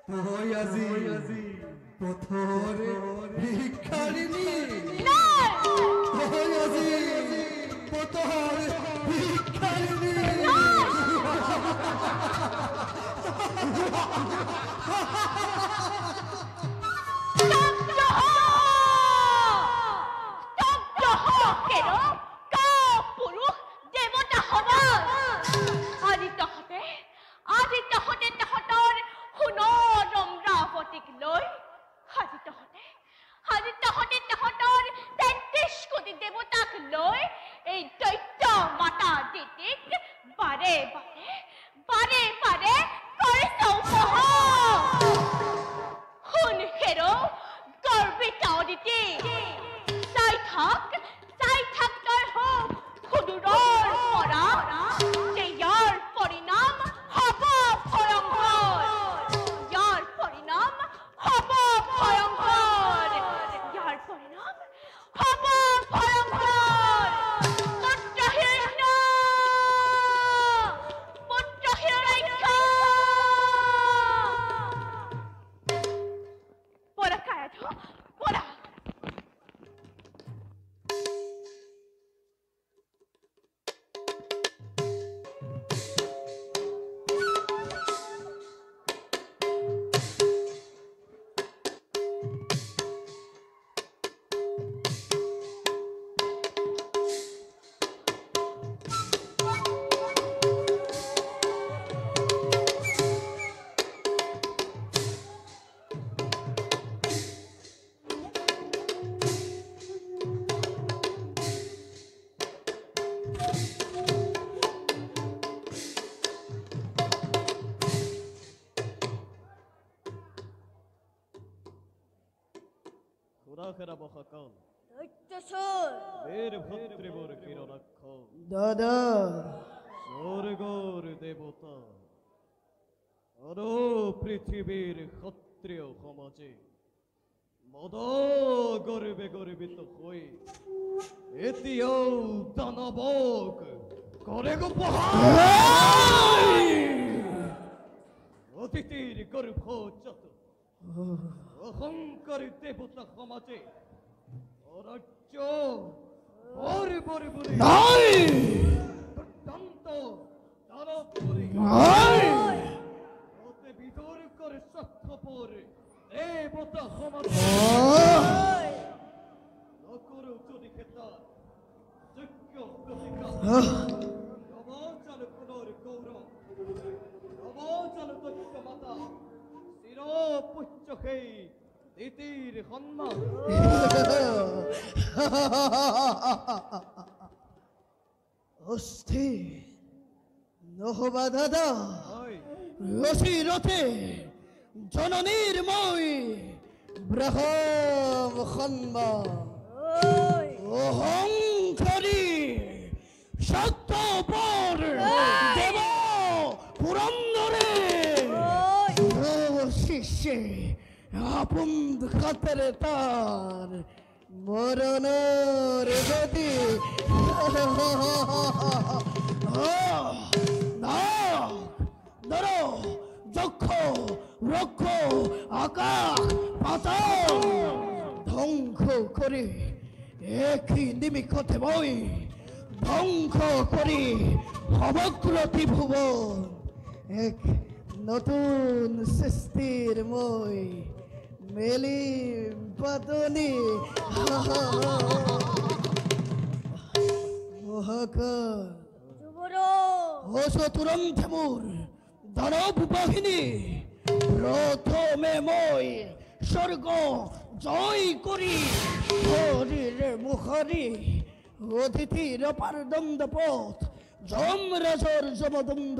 তুই আজি পথরে ভিক্ষারিণী তুই আজি পথরে ভিক্ষারিণী দাদা স্বর্গর দেবতা আর পৃথিবীর ক্ষত্রিয় সমাজে মদ গর্বে গর্বিত হয়ে এতিয়াও দানবক করে গো অতিথির গর্ভজাত অহংকারী দেবতা সমাজে অরাজ্য বরে বরে বরে দুর্দান্ত দানব করে ওতে বিদর করে স্বার্থপর দেবতা সমাজে নকর যদি খেতা যোগ্য প্রতিকার নবচল পুনর গৌরব নবচল দক্ষ মাতা চির পুচ্ছ খেই দিতির সম্মান অস্থির নহবা দাদা রথে জননীর মই ব্রহ্ম সম্মান অহংকারী সত্যপর দেব পুরন্দরে শিষ্যে আপন খাতের তার মরণের গতি ধরো যক্ষ রক্ষ আকাশ পাতাল ধ্বংস করে একই নিমিষতে মই ধ্বংস করি সমগ্র ত্রিভুবন এক নতুন সৃষ্টির মই মেলি পাতনি মহাকাল তুরন্ত মোর দানব বাহিনী প্রথমে মই স্বর্গ জয় করি শরীরে মুখারি অতিথির পারদণ্ড পথ যমরাজর যমদণ্ড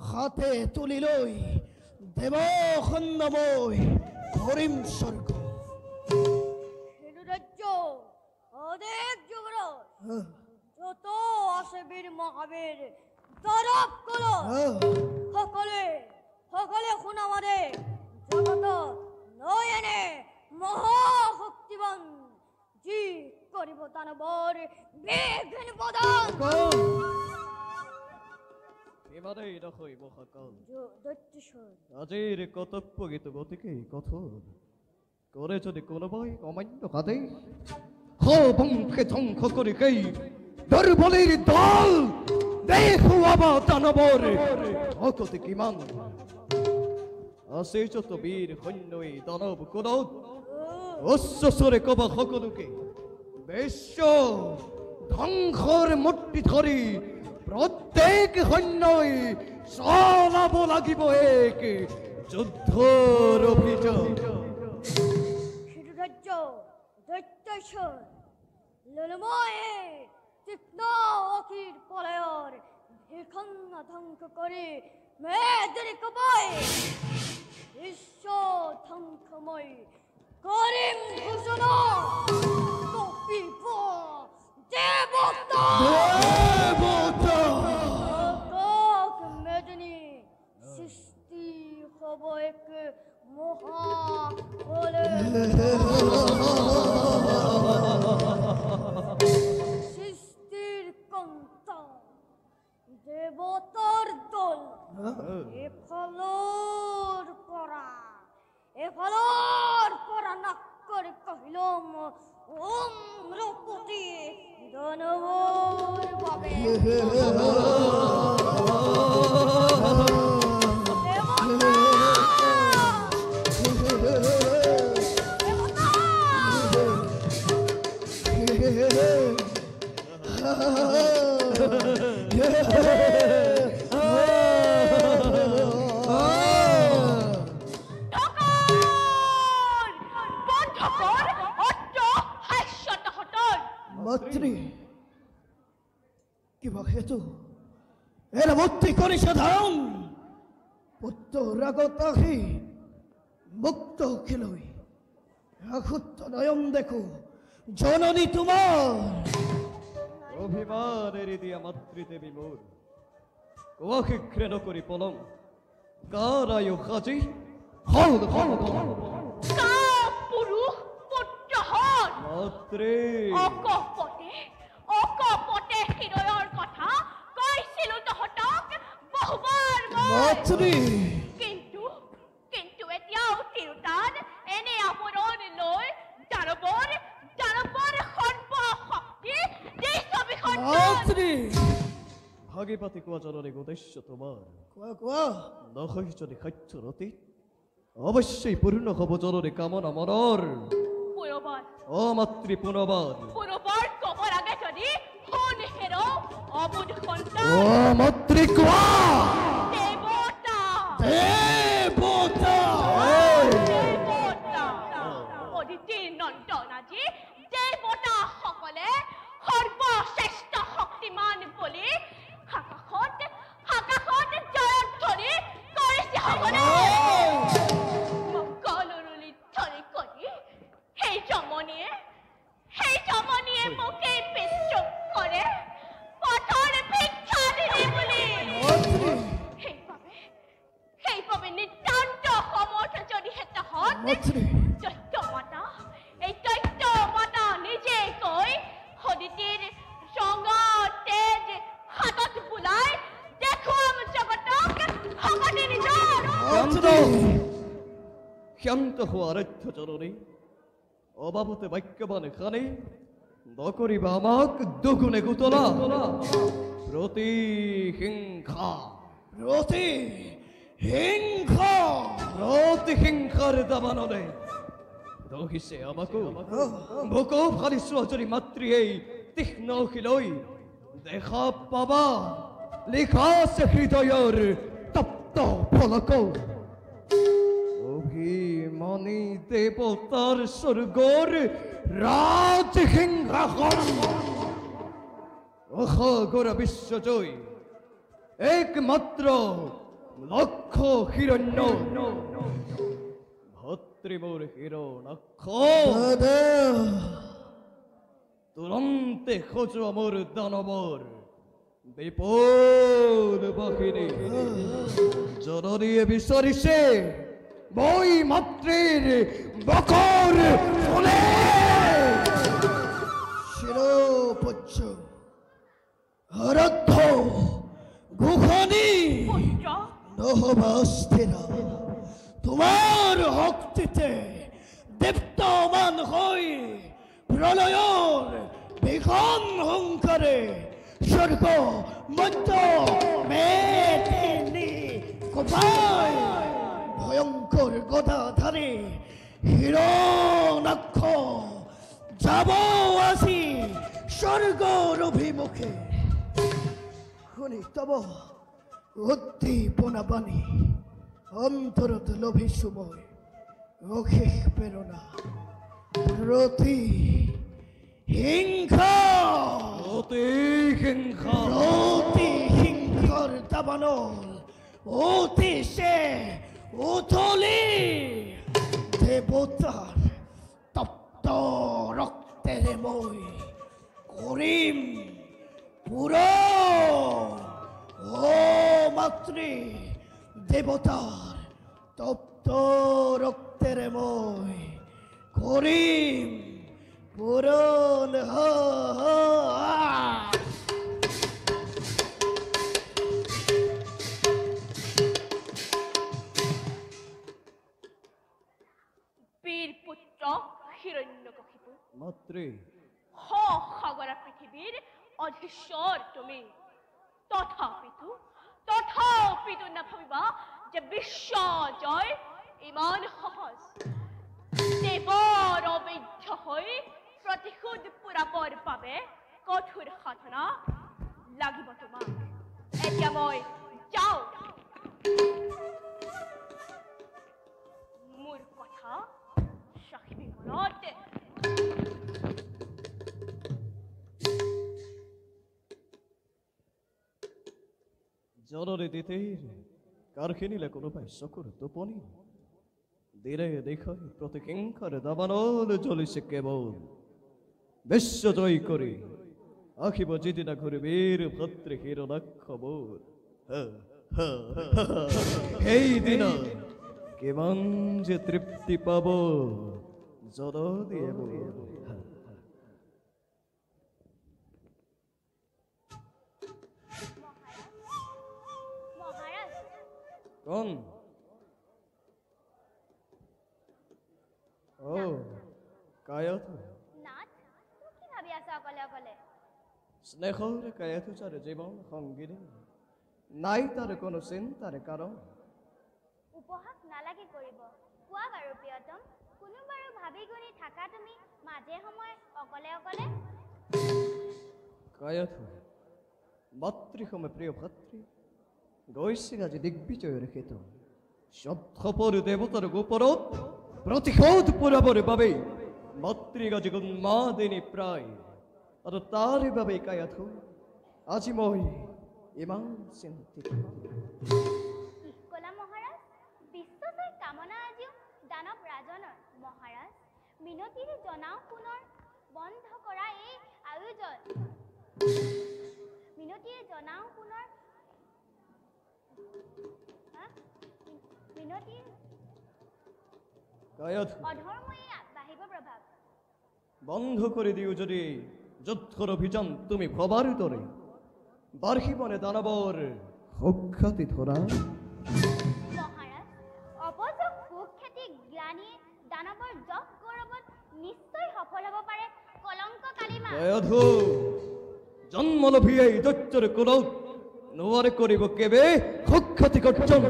হাতে তুলি লই দেবখণ্ডময় করিম স্বর্গ রাজ্য অনেক যুবরাজ যত আছে বীর মহাবীর তরফ করো সকলে সকলে শুনামারে জগত নয়নে মহাশক্তিবান ভগবান জি করিব দানবর বিঘ্ন বদন এবারে দেখই মহাকাল দৈত্যসর আজির কর্তব্য গীত গতিকে কঠোর করে যদি কোনো বই অমান্য কাঁদে বংকে ধ্বংস করে গেই দুর্বলের দল দেখো আবার দানবর অকতি কিমান আসে যত বীর সৈন্যই দানব কোনত অশ্বরে কবা সকলোকে বিশ্ব ধ্বংসৰ মূৰ্তি ধৰি প্ৰত্যেক সৈন্যই চলাব লাগিব এক যুদ্ধৰ অভিযান শিরুরাজ্য দৈত্যসর ললময়ে তীক্ষ্ণ অকির পলয়র ভিখন্ন ধ্বংস করে মেয়েদের কবায় বিশ্ব ধ্বংসময় করিম ঘোষণা কপিব দেবতা আকাশ মেদিনী সৃষ্টি হব এক মহা সৃষ্টির কন্তা দেবতার দল এ ফলর পরা নাক করে কহিলাম ওম রূপতি দানবর বাবে মাতৃ কিবা হেতু এর মুক্তি করে সাধারণ পুত্র রাগত আখি মুক্ত খেলই আখুত্ত নয়ন দেখো জননী তোমার অভিমানের দিয়া মাতৃদেবী মোর কোয়াকে ঘৃণ করি পলম কারায় খাজি হল হল পুরুষ পুত্র হন মাতৃ অকপটে হৃদয়ৰ কথা কৈছিলো তহঁতক বহুবাৰ মাতৃ কিন্তু এতিয়াও তিৰোতান এনে আৱৰণ লৈ দানৱৰ সৰ্বশক্তি এই ছবিখন মাতৃ ভাগিপাতি কোৱা জননী উদ্দেশ্য তোমাৰ কোৱা কোৱা নহয় যদি সত্য ৰতি অৱশ্যই পূৰ্ণ হ'ব জননী কামনা মনৰ পুৰবাৰ অ মাতৃ পুনবাৰ কবৰ আগে যদি শুন হেৰ অবুধ সন্তান ও মাতৃ কোৱা দেৱতা অদিতিৰ নন্দন আজি দেৱতাসকলে সৰ্বশ্ৰেষ্ঠ শক্তিমান বুলি আকাশত জয়ধ্বনি কৰিছে হ'বনে মংগলৰুলি ধ্বনি কৰি সেই জমনীয়ে মোকে বিদ্ৰোহ কৰে পথৰ ভিক্ষা দিলে বুলি সেইবাবে নিতান্ত সমৰ্থ যদিহে তহঁত দৈত্য মাতা নিজে কৈ সদিতিৰ ৰঙা তেজ হাতত বোলাই দেখুৱাম জগতক ভগতি নিজৰ শান্ত হোৱা আৰাধ্য জননী অবাবতে বাক্যবান খানে নকৰিবা আমাক দুগুণে গুতলা প্ৰতিহিংসা প্ৰতিহিংসাৰ দাবানলে ৰহিছে আমাকো মোকো ফালি চোৱা যদি মাতৃ এই তীক্ষ্ণ শিলৈ দেখা পাবা লিখা আছে হৃদয়ৰ তপ্ত ফলক অভিমানী দেৱতাৰ স্বৰ্গৰ ৰাজসিংহাসন অসাগৰ বিশ্বজয় একমাত্ৰ লক্ষ হিৰণ্য ভাতৃ মোৰ হিৰণাক্ষ তুৰন্তে খোজোৱা মোৰ দানৱৰ বিপদ বাহিনী জননীয়ে বিচাৰিছে মই মাতৃৰ বকৰ ফুলে আরাধ্য গোখানি নহবা স্থিরা তোমার শক্তিতে দীপ্তমান হয়ে প্রলয়র বিঘন হুঙ্কারে স্বর্গ মধ্য মেটেনি কোপায় ভয়ঙ্কর গদাধারে হিরণাক্ষ যাব আসি স্বর্গর অভিমুখে শুনি তব উদ্দীপনা বাণী অন্তরত লোভী সময় অশেষ প্রেরণা প্রতি হিংসা প্রতি হিংসার দাবানল অতি সে উথলি দেবতার তপ্ত রক্তের মই করিম পুরো ও মাতৃ দেবতার তপ্ত রক্তের মই করিম পূরণ বীর পুত্র হিরণ্যকশিপু মাতৃ সাগরা পৃথিবীর অধীশ্বর তুমি তথাপিতো না ভাবিবা যে বিশ্ব জয় ইমান সহজ দেৱৰ অবৈধ হৈ প্ৰতিশোধ পুৰাবৰ বাবে কঠোৰ সাধনা লাগিব তোমাক এতিয়া মই যাওঁ মোৰ কথা সাক্ষী মনত জননী দিতিৰ কাৰখিনিলে কোনোবাই চকুৰ টোপনি দিৰে দেখাই প্ৰতিহিংসাৰ দাবানল জ্বলিছে কেৱল বিশ্ব জয় কৰি আখিব যিদিনা ঘূৰি বীৰ ভাতৃ হিৰণাক্ষ বোৰ সেইদিনা কিমান যে তৃপ্তি পাব জননীয়ে মোৰ কোন কায়াথু নাথ তুমি কি ভাবি আছা অকলে অকলে স্নেহৰ কায়াথু চাৰ জীৱন সংগিনী নাই তাৰ কোনো চিন্তাৰ কাৰণ উপহাস নালাগে কৰিব কোৱা বাৰু প্ৰিয়তম কোনো বাৰু ভাবি গুণি থাকা তুমি মাজে সময় অকলে অকলে কায়াথু মাতৃসমে প্ৰিয় ভাতৃ গৈছে আজি দিগ্বিজয়ৰ ক্ষেত্ৰ সভ্যপৰ দেৱতাৰ ওপৰত প্ৰতিশোধ পুৰাবৰ বাবে মাতৃক আজি উন্মাদিনী প্ৰায় আৰু তাৰ বাবে কায়াথু আজি মই ইমান চিন্তিত কলা মহাৰাজ বিশ্বজয় কামনা আজিও দানৱ ৰাজনৰ মহাৰাজ মিনতিৰে জনাও পুনৰ বন্ধ কৰা এই আয়োজন মিনতিৰে জনাও পুনৰ মিনতিৰ কায়াথু অধৰ্মই বাঢ়িব প্ৰভাৱ বন্ধ কৰি দিও যদি যুদ্ধৰ অভিযান তুমি ভবাৰ দৰে বাৰ্ষিবনে দানৱৰ সুখ্যাতি ধৰা মহাৰাজ অপযোগ সুখ্যাতি গ্লানিয়ে দানৱৰ যশ গৌৰৱত নিশ্চয় সফল হ'ব পাৰে কলংক কালিমা কায়াথু জন্মলোভীয়ে দৈত্যৰ কোলত নোৱাৰে কৰিব কেবে সুখ্যাতি গৰ্জন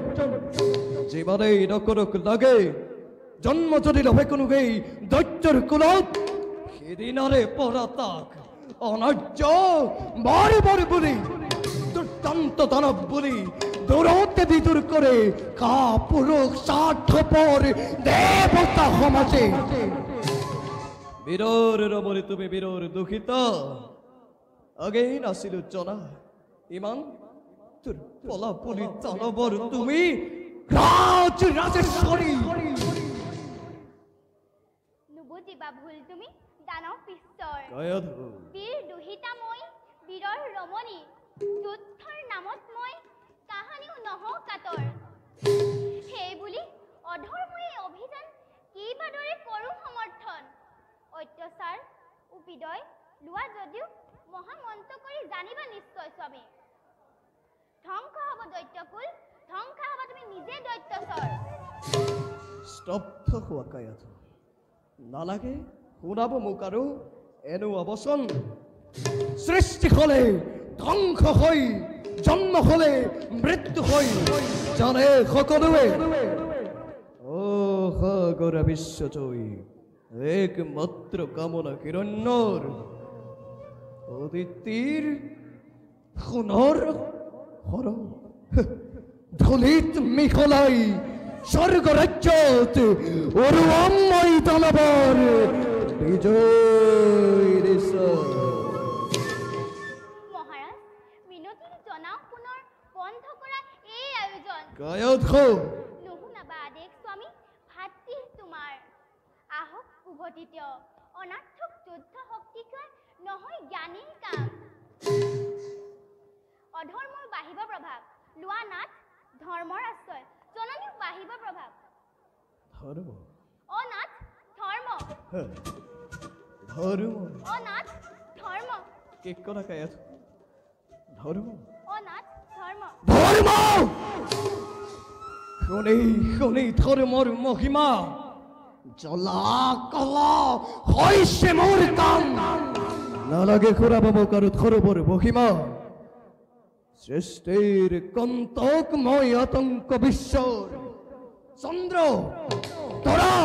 যিমানেই নকৰক লাগে জন্ম যদি লভে কোনোৱেই দৈত্যৰ কোলত সেদিনাৰে পৰা তাক অনাৰ্য মাৰিবৰ বুলি দুৰ্দান্ত দানৱ বুলি দূৰতে বিদূৰ কৰে কাপুৰুষ স্বাৰ্থপৰ দেৱতা সমাজে বীৰৰ ৰমণী তুমি বীৰৰ দুখিত আগেই নাছিলো জনা ইমান দুৰ্বলা বুলি দানৱৰ তুমি ৰাজেশ্বৰী নুবুজিবা ভুল তুমি দানৱ পিষ্টৰ কায়াথু বীৰ দুহিতা মই বীৰৰ ৰমণী যুদ্ধৰ নামত মই কাহানিও নহওঁ কাতৰ সেই বুলি অধৰ্মই অভিযান কিবাদৰে কৰোঁ সমৰ্থন অত্যাচাৰ উপিদয় লোৱা যদিও মহামন্ত্ৰ কৰি জানিবা নিশ্চয় স্বামী। ধ্বংস হ'ব দৈত্যকুল, ধ্বংস হ'ব তুমি নিজে দৈত্যচৰ। স্তব্ধ হোৱা কায়াত নালাগে শুনাব মোক আৰু এনো অৱচন। সৃষ্টি হলে ধ্বংস হৈ, জন্ম হলে মৃত্যু হৈ, জানে সকলোৱে ও সাগৰা বিশ্বজয়ী একমাত্ৰ কামনা হিৰণ্যৰ অদিতিৰ সোণৰ হৰ ধূলিত মিহলাই স্বৰ্গ ৰাজ্যত অৰুৱাময় দানৱৰ বিজয় দিছে। মহাৰাজ মিনতি জনাও পুনৰ বন্ধ কৰা এই আয়োজন। গায়ত নুশুনাবা আদেশ স্বামী, ভাতৃ তোমাৰ আহক উভতিত অনাৰ্থক যুদ্ধ শক্তিকৈ নহয় জ্ঞানীৰ কাম। অধৰ্মৰ বাঢ়িব প্ৰভাৱ, লোৱা নাট ধৰ্মৰ আশ্ৰয়, জননীক বাঢ়িব প্ৰভাৱ। ধৰ্ম অনাথ ধৰ্ম, ধৰ্ম অনাথ ধৰ্ম, কি কৰা কায়াত ধৰ্ম অনাথ ধৰ্ম। ধৰ্ম শুনি শুনি ধৰ্মৰ মহিমা জ্বলা কলা হৈছে মোৰ কাম। নালাগে ঘূৰাব মোক আৰু ধৰ্মৰ মহিমা। সৃষ্টিৰ কন্তক মই আতংক বিশ্বৰ চন্দ্ৰ তৰা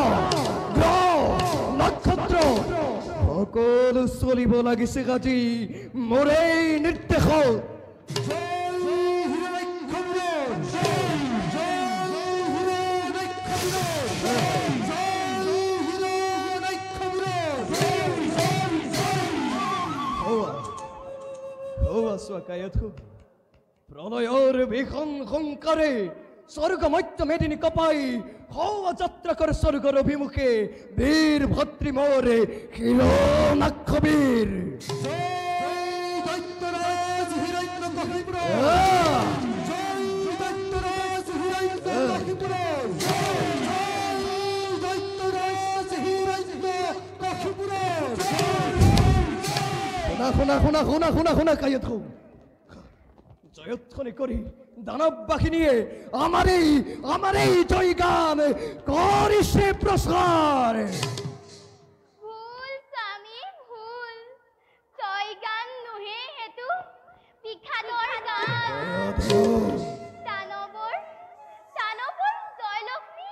গ্ৰহ নক্ষত্ৰ সকলো চলিব লাগিছে আজি মোৰেই নিৰ্দেশত। প্ৰলয়ৰ ভীষণ সংকাৰে স্বৰ্গ মধ্য মেদিনী কপাই হওয়া যাত্ৰা কৰে স্বৰ্গৰ অভিমুখে বীৰ ভদ্ৰী মোৰে হিৰণ্যাক্ষ বীৰ। শুনা শুনা শুনা শুনা শুনা কায়ত জয়ধ্বনি কৰি দানৱ বাহিনীয়ে আমাৰেই জয়গান কৰিছে প্ৰচাৰ। ভুল স্বামী ভুল, জয়গান নুহে হেতু বিষাদৰ গান। দানৱৰ জয়লক্ষ্মী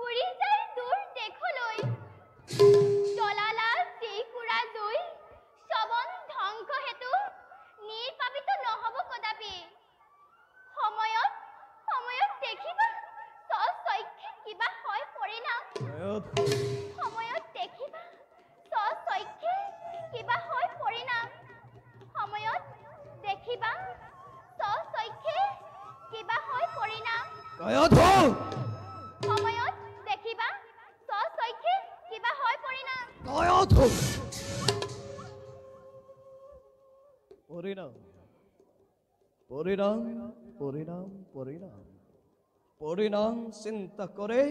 উৰি যায় দূৰ দেশলৈ। জ্বলালা জেইকুৰা জুই, শ্ৰৱণ ধ্বংস হেতু নিৰ্বাপিত নহব কদাপি। সময়ত দেখিবা স্বচক্ষে কিবা হয় পৰিণাম। সময়ত দেখিবা স্বচক্ষে কিবা হয় পৰিণাম। সময়ত দেখিবা স্বচক্ষে কিবা হয় পৰিণাম। সময়ত দেখিবা স্বচক্ষে কিবা হয় পৰিণাম। পৰিণাম পৰিণাম পৰিণাম পৰিণাম পৰিণাম চিন্তা কৰে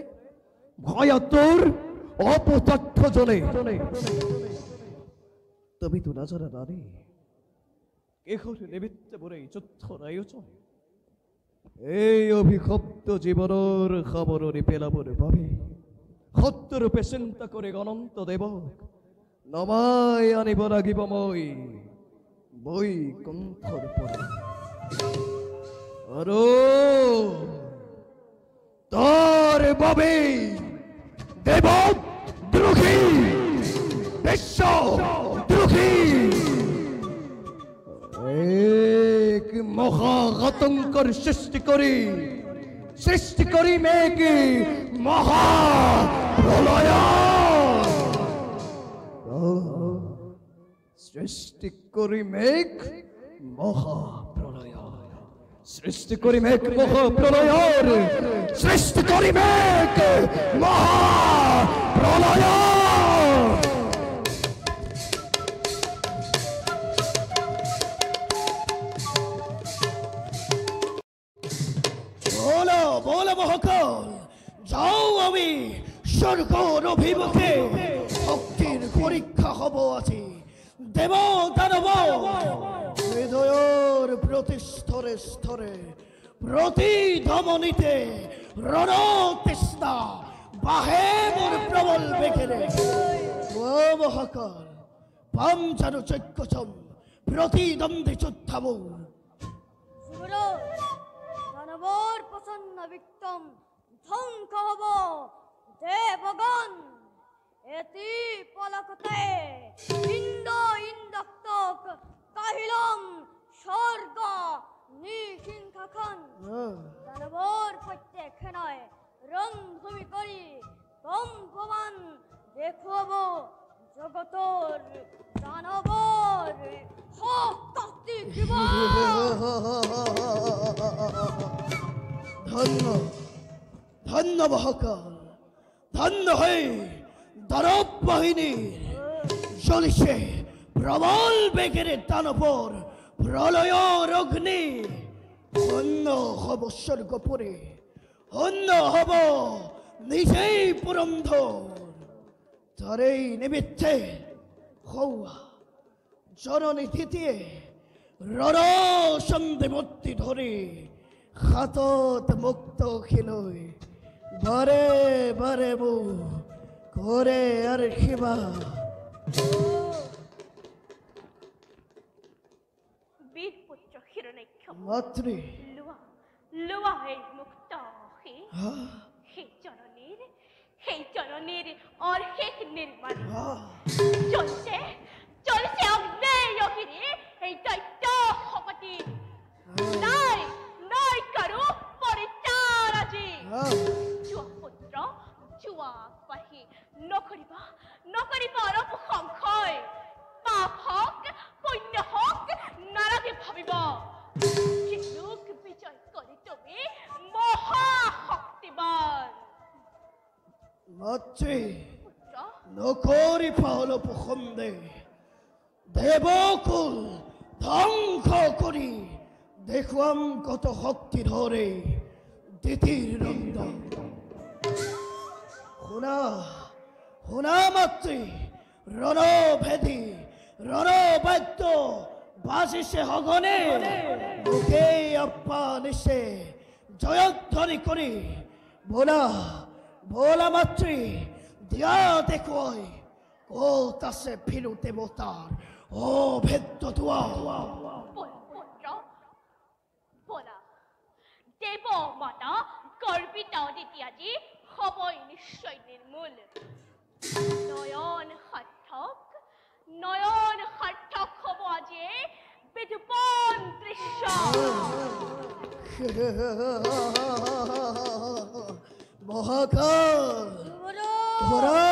ভয়তোর অপতথ্য জনে। তুমি তো নাজানা নারী কেহর নিমিত্তে বলে যুদ্ধর আয়োজন। এই অভিশপ্ত জীবনের খবররে পেলাবর ভাবে সত্যরূপে চিন্তা করে অনন্ত দেবক নমাই আনিব লাগিব মই বৈকুণ্ঠৰ পৰা। আৰু তাৰ বাবে দেৱ দ্ৰোহী বিশ্ব দ্ৰোহী এক মহা আতংকৰ সৃষ্টি কৰি মেক মহা প্ৰলয় সৃষ্টি কৰি মেক মহাপ্ৰলয়। সৃষ্টি কৰি মেক মহাপ্ৰলয়ৰ সৃষ্টি কৰি মেক মহাপ্ৰলয়। বলো বলো মহাকাল, যাও আমি স্বৰ্গৰ অভিমুখে। শক্তিৰ পৰীক্ষা হব আজি, দেব দানব হৃদয়ের প্রতি স্তরে স্তরে প্রতি ধমনীতে রণতৃষ্ণা বাহে মোর প্রবল বেগেরে ও মহাকাল পাম যেন চৈক্যচম প্রতিদ্বন্দ্বী যোদ্ধামূল যুবরাজ দানবর প্রসন্ন বিক্রম ধ্বংস হব দেবগণ এতি পলকতে ইন্দ ইন্দক্তক কাহিলম স্বর্গ নিহিংখাখন দানবর প্রত্যেক নয় রণভূমি করি কম্পমান দেখব জগতর দানবর শক্তি জীবন ধন্য ধন্য মহাকাল ধন্য হয়ে দানব বাহিনীর জ্বলিছে প্রবল বেগের দানবর প্রলয় অগ্নি ধন্য হব স্বর্গপুরে ধন্য হব নিজেই পুরন্ধর তারেই নিমিত্তে হৌয়া জননী তৃতীয় রণ সন্ধিমূর্তি ধরে হাতত মুক্ত খিলই বারে বারে মু করে আর খিবা বীরপুত্র হিরণ্যাক্ষ মাতৃ লুয়া লুয়া হয়ে মুক্ত হে হে জননীর অর্হেক নির্মাণ চলছে চলছে অগ্নেয়গিরি এই দৈত্য হপতি নাই নাই কারু পরিচার আজি জুয়া পুত্র জুয়া বাহি নকরিবা অরূপ সংশয় পাপ হক পুণ্য হক নারাগে ভাবিব লোক বিজয় করে তুমি মহাশক্তিবান মাতৃ নকরি পাহলো পখন্দে দেবকুল ধ্বংস করি দেখুয়াম কত শক্তি ধরে দিতির নন্দন শুনা শুনা মাতৃ রণভেদী রণবাদ্য বাজিছে সঘনে মুখে আপ্পা নিছে জয়ধ্বনি কৰি বোলা বোলা মাতৃ দিয়া দেখুৱাই ক'ত আছে ফিৰু দেৱতাৰ অভেদ্য দুৱাৰ পুত্র বলা দেব মাতা গর্বিত অদিতিয়াজি হবই নিশ্চয় নির্মূল নয়ন সার্থক হব আজি বিদুপন দৃশ্য মহাকাল ধরা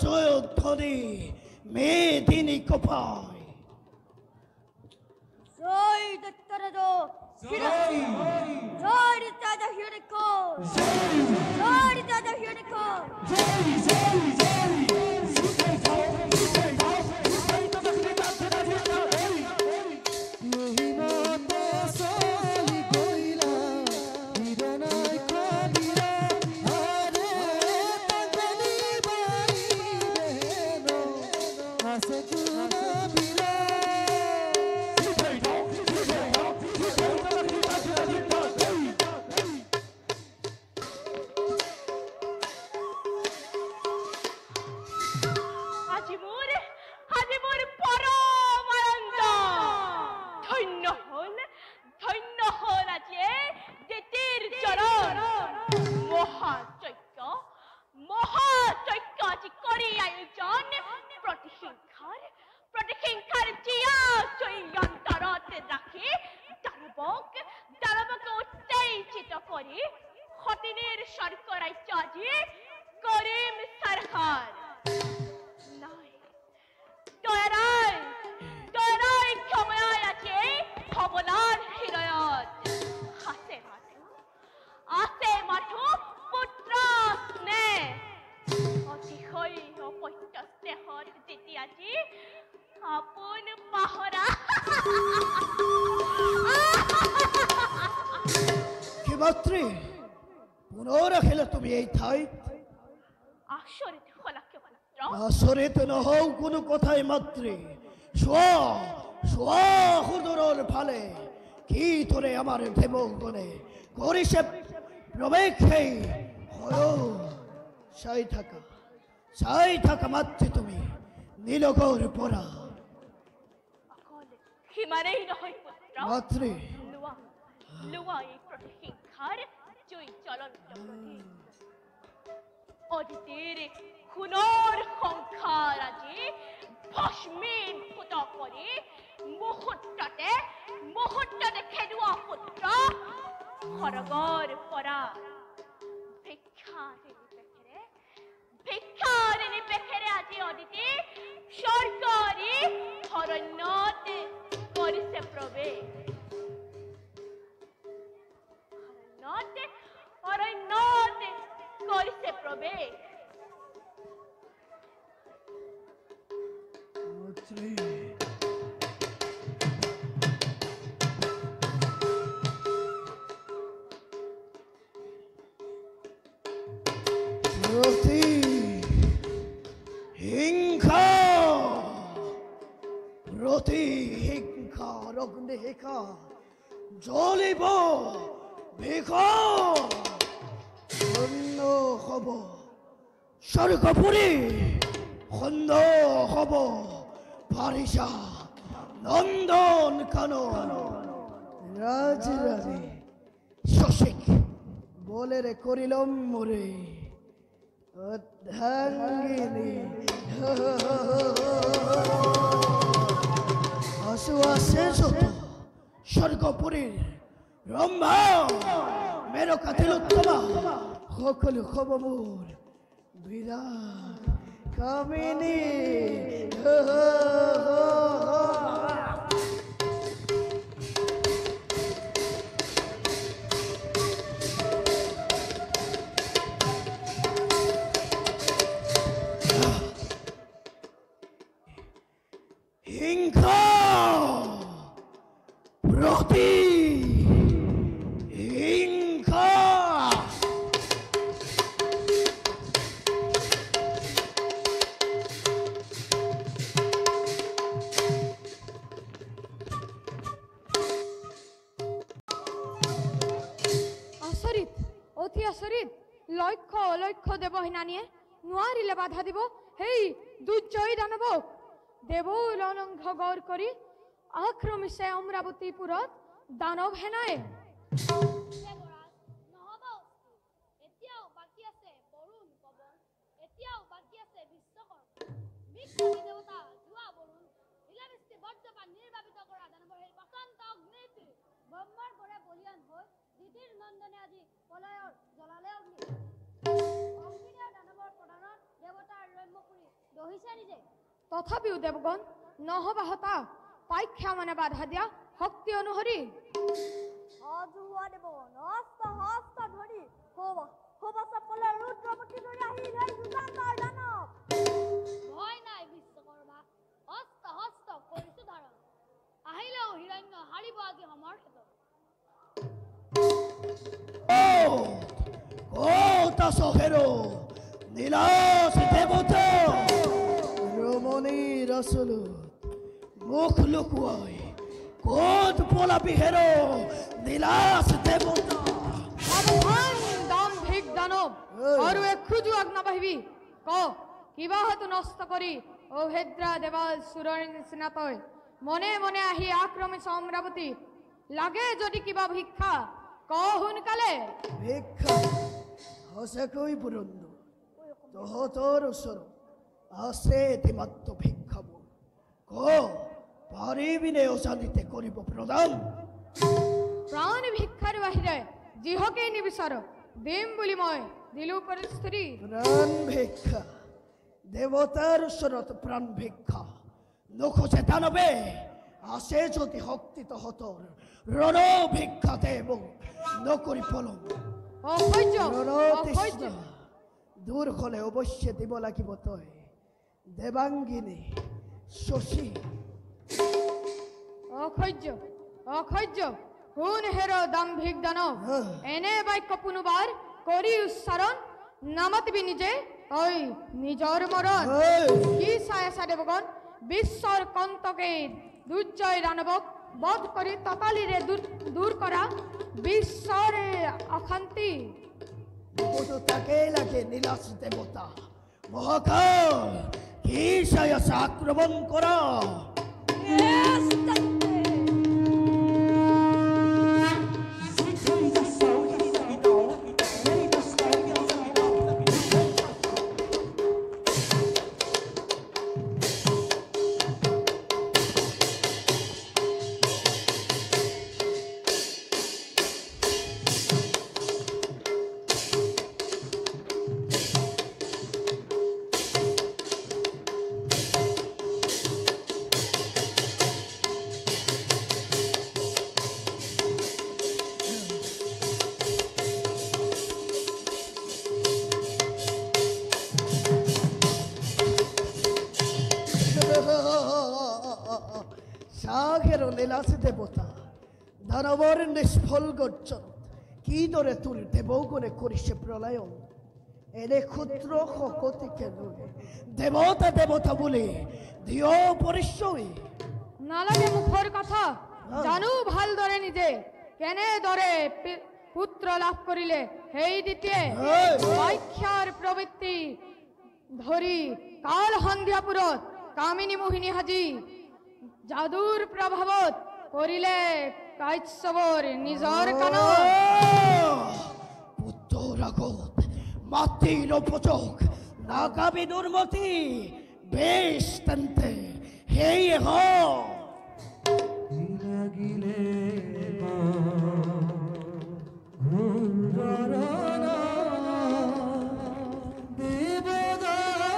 জয়ধ্বনি মেদিনী কপায় জয় দত্তরাজ জয় রাজা হিরণ্যাক্ষ জয় রাজা হিরণ্যাক্ষ আজি মোর পরম আনন্দ ধন্য হল আজি দিতির চরণ মহাযজ্ঞ আজি করি আয়োজন প্রতিহিংসার জিয়া জয়ন্তরত রাখি দানবকে উত্তেজিত করি হতিনের স্বর্গ রাজ্য আজি করিম সরকার দয়ারাই ক্ষমায় আছে ভবনার হৃদয়ত আছে মাথু পুত্র স্নেহ অতিশয় অপত্য স্নেহৰ যেতিয়াজি আপোন পাহৰা কি মাতৃ পুনৰ আহিলে তুমি এই ঠাইত আচৰিত হলাকে পুত্ৰ আচৰিত নহও কোনো কথাই মাতৃ চোৱা চোৱা সুদূৰৰ ফালে কি তোৰে আমাৰ দেৱগণে কৰিছে প্ৰৱেশ সেই চাই থাকা মাত্ৰ তুমি নীলগৰ পৰা অকল সিমানেই নহয় পুত্ৰ মাতৃ লোৱা এই প্ৰতিহিংসাৰ জয়ী জ্বলন্ত প্ৰতীক অদিতিৰ সোণৰ সংসাৰ আজি ভস্মীভূত কৰি মুহূৰ্ততে খেদোৱা পুত্ৰ সৰগৰ পৰা ভিক্ষাৰিণী পেখেৰে আজি অদিতি চৰকাৰী অৰণ্যত কৰিছে প্ৰৱেশ অৰণ্যত কৰিছে প্ৰৱেশ মাতৃ প্ৰতিহিংসা অগ্নিশিখা জ্বলিব ভিন্ন হব স্বৰ্গপুৰী খণ্ড হব পাৰিষা নন্দন কানন ৰাজৰাণী শশীক বলেৰে কৰিলম মোৰে অৰ্ধাঙ্গিনী আশু আছে যত স্বৰ্গপুৰীৰ ৰম্ভা মেনকা তিলোত্তমা সকলো হব মোৰ বিৰাট কামিনী হিংসা প্ৰতিহিংসা আচৰিত অতি আচৰিত লক্ষ্য অলক্ষ্য দেৱহীনানীয়ে নোৱাৰিলে বাধা দিব সেই দুৰ্জয় দানৱক দেৱল অলংঘ গড় কৰি আক্ৰমিছে অমৰাৱতীপুৰত দানৱ সেনাই নহব এতিয়াও বাকী আছে বৰুণ পৱন এতিয়াও বাকী আছে বিশ্বকৰ্মা বিশ্বকৰ্মা দেৱতা জুৱা বৰুণ লীলাবৃষ্টি বজ্ৰপাত নিৰ্বাপিত কৰা দানৱৰ সেই প্ৰচণ্ড অগ্নিত ব্ৰহ্মাৰ পৰা বলিয়ান হৈ দিতিৰ নন্দনে আজি পলয়ৰ জ্বলালে অগ্নিদেৱ দানৱৰ প্ৰধানত দেৱতাৰ ৰম্যপুৰী দহিছে নিজে তথাপিও দেৱগণ নহবা হতা পাইখ্যা মানে বাধা দিয়া শক্তি অনুসৰি অজুহুৱা দেৱগণ হস্ত ধৰি হব চপলে ৰুদ্ৰপতি ধৰি আহিল সেই যুগান্তৰ দানৱ ভয় নাই বিশ্বকৰ্মা হস্ত কৰিছো ধাৰণ আহিলেও হিৰণ্য হাৰিব আজি সমৰ ক্ষেত্ৰত কত আছো হেৰো নীলাস দেৱতা ৰমণীৰ আচলত মুখ লুকুৱাই কত পলাবি হেৰো নীলাস দেৱতা দাম্ভিক দানৱ আৰু এখোজো আগ নাবাঢ়িবি ক কিবা হয়তো নষ্ট কৰি অভেদ্ৰা দেৱাল চুৰৰ নিচিনা তই মনে মনে আহি আক্ৰমিছ অমৰাৱতী লাগে যদি কিবা ভিক্ষা ক সোনকালে ভিক্ষা সঁচাকৈ বুৰন্দু তহঁতৰ ওচৰত আছে এটিমাত্ৰ ভিক্ষাবোৰ ক পাৰিবিনে অজানিতে কৰিব প্ৰদান প্ৰাণ ভিক্ষাৰ বাহিৰে যিহকেই নিবিচাৰ দিম বুলি মই দিলো পৰিস্থিতি প্ৰাণ ভিক্ষা দেৱতাৰ ওচৰত প্ৰাণ ভিক্ষা নোখোজে দানৱে আছে যদি শক্তি তহঁতৰ ৰণ ভিক্ষাতে মোক নকৰি পলম অসহ্য দূৰ হলে অৱশ্যে দিব লাগিব তই দেৱাংগিনী শশী অসহ্য শুন হেৰ দাম্ভিক দানৱ এনে বাক্য পুনবাৰ কৰি উচ্চাৰণ নামাতিবি নিজে তই নিজৰ মৰণ কি চাই আছা দেৱগণ বিশ্বর কন্তকে দুর্জয় দানবক বধ করে ততালিরে দূর করা বিশ্বর অশান্তি শুধু তাকে লাগে নীলাস দেবতা মহাকাল কি সায়স আক্রমণ করা সাগের নীলাস দেবতা দানবর নিষ্ফল গর্জন কি দরে তুল দেবগুণে করিছে প্রলয়ন এনে ক্ষুদ্র শকতিকে লয়ে দেবতা দেবতা বলে দিও পরিচয় নালাগে মুখর কথা জানু ভাল দরে নিজে কেনে দরে পুত্র লাভ করিলে হেই দিতে বাইক্ষার প্রবৃত্তি ধরি কাল সন্ধ্যাপুরত কামিনী মোহিনী হাজি জাদুর প্রভাবত করিলে কাইৎসবর নিজর কান পুত্র আগত মাতির উপযোগ নাগাবি দুর্মতি বেশ তন্তে হেই হ লাগিলে ঘুররানা দেবদানা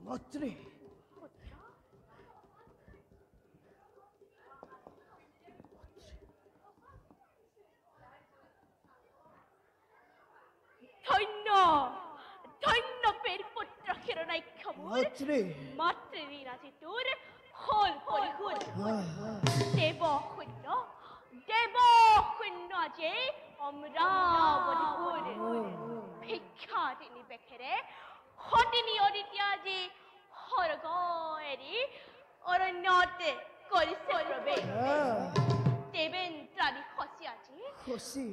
মৈত্রী মাতৃ মাতৃঋণ আজি তোৰ হ'ল পৰিশোধ দেৱ শূন্য আজি অমৰাৱতী ভিক্ষা তিনি বেখেৰে সতিনী অদিতি আজি স্বৰ্গ এৰি অৰণ্যত কৰিছে প্ৰৱেশ দেৱেন্দ্ৰাদি খচি আজি খুশি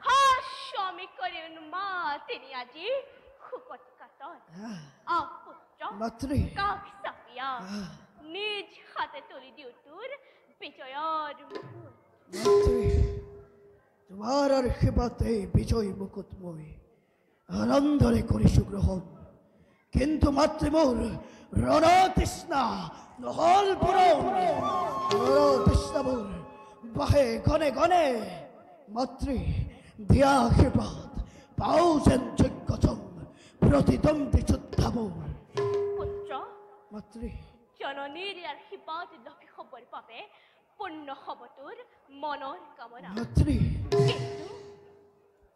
হাস্বামী কৰি মাতিনি আজি শুকত কাটন পুত্ৰ মাতৃ কাষ চাপিয়া নিজ হাতে তুলি দিও তোৰ বিজয়ৰ মুকুট মাতৃ তোমাৰ আশীৰ্বাদ এই বিজয় মুকুট মই আনন্দৰে কৰিছো গ্ৰহণ কিন্তু মাতৃ মোৰ ৰণতৃষ্ণা নহল পূৰণ ৰণতৃষ্ণা মোৰ বাহে গণে গণে মাতৃ দিয়া আশীৰ্বাদ পাওঁ যেন যোগ্যতম প্ৰতিদ্বন্দ্বী যোদ্ধা মোৰ পুত্ৰ মাতৃ জননীৰ আশীৰ্বাদ লভি হ'বৰ বাবে পূৰ্ণ হ'ব তোৰ মনৰ কামনা মাতৃ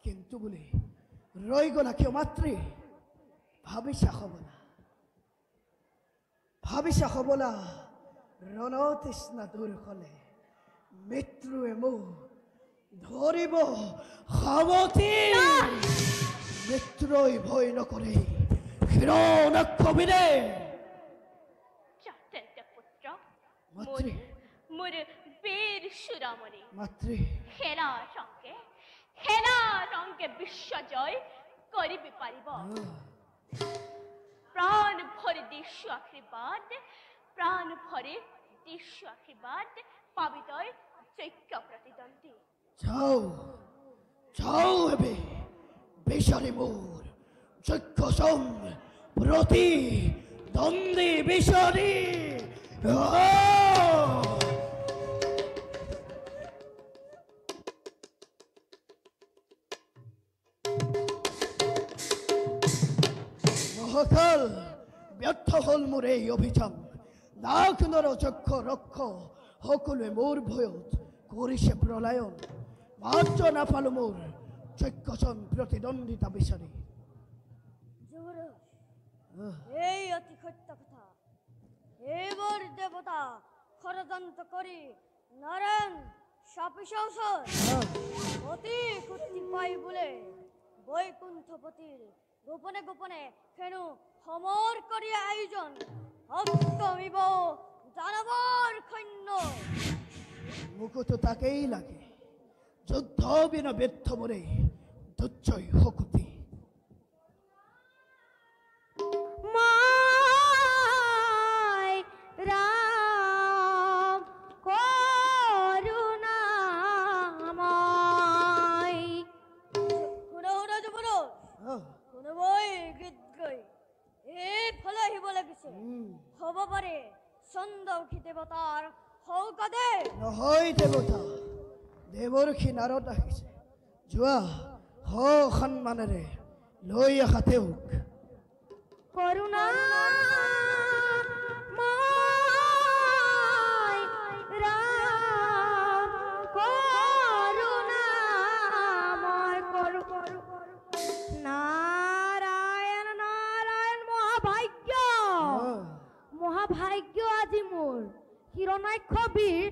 কিন্তু বুলি ৰৈ গলা কিয় মাতৃ ভাবিছা হবলা ৰণতৃষ্ণা দূৰ হলে মৃত্যুৱে মোক ধৰিব সাৱতী মৃত্যুলৈ ভয় নকৰে হিৰণাক্ষবিনে তেন্তে পুত্ৰ মাতৃ মোৰ বীৰ সুৰামণি মাতৃ সেনা ৰংকে বিশ্ব জয় কৰিবি পাৰিব প্ৰাণ ভৰি দিছো আশীৰ্বাদ পাবি তই যোগ্য প্ৰতিদ্বন্দ্বী যাও হেবে বিচাৰি মোৰ যোগ্য সম প্ৰতিদ্বন্দ্বী বিচাৰি মহাকাল ব্যৰ্থ হল মোৰ এই অভিযান নাক নৰ যক্ষ ৰক্ষ সকলোৱে মোৰ ভয়ত কৰিছে প্ৰলয়ন মাত্ৰ নাপালো মোৰ যোগ্যজন প্ৰতিদ্বন্দ্বিতা বিচাৰি এই অতি সত্য কথা এইবোৰ দেৱতা ষড়যন্ত্ৰ কৰি নাৰায়ণ সাপিসাউসৰ অতি শক্তি পাই বোলে বৈকুণ্ঠপতিৰ গোপনে গোপনে হেনো সমৰ কৰি আয়োজন অষ্টমিব দানৱৰ সৈন্য মোকোতো তাকেই লাগে যুদ্ধ বিনা ব্যৰ্থ মোৰে দুৰ্জয় শক্তি ৰাম কৰুণাময় শুনা যুৱৰাজ কোনোবাই গীত গাই এইফালে আহিব লাগিছে হ'ব পাৰে চন্দ্ৰমুখী দেৱতাৰ সৌকতে নহয় দেৱতা দেৱৰ্ষি নাৰদ আহিছে যোৱা সন্মানেৰে লৈ আহা তেওঁক কৰুণাময় ৰাম কৰুণাময় নাৰায়ণ নাৰায়ণ মহাভাগ্য আজি মোৰ হিৰণাক্ষ বীৰ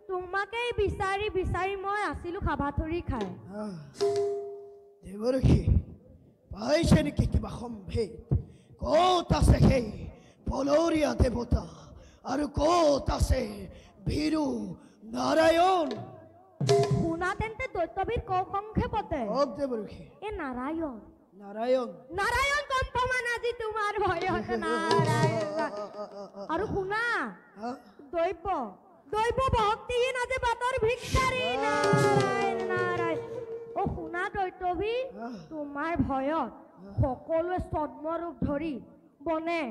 তোমাকেই বিচাৰি বিচাৰি মই আছিলো খাবাথৰি খাই দেৱৰ্ষি পাইছে নেকি কিবা সম্ভেদ ক'ত আছে সেই পলৰীয়া দেৱতা আৰু ক'ত আছে ভীৰু নাৰায়ণ শুনা তেন্তে দৈত্যবীৰ সংক্ষেপতে দেৱৰ্ষি এ নাৰায়ণ নাৰায়ণ নাৰায়ণ কণ্ঠমান আজি তোমাৰ ভয়ত নাৰায়ণ আৰু শুনা দৈৱ ভক্তিহীন আজি বাটৰ ভিক্ষাৰী নাৰায়ণ নাৰায়ণ অ শুনা দৈত্যবী তোমাৰ ভয়ত সকলোৱে ছদ্মৰূপ ধৰি বনে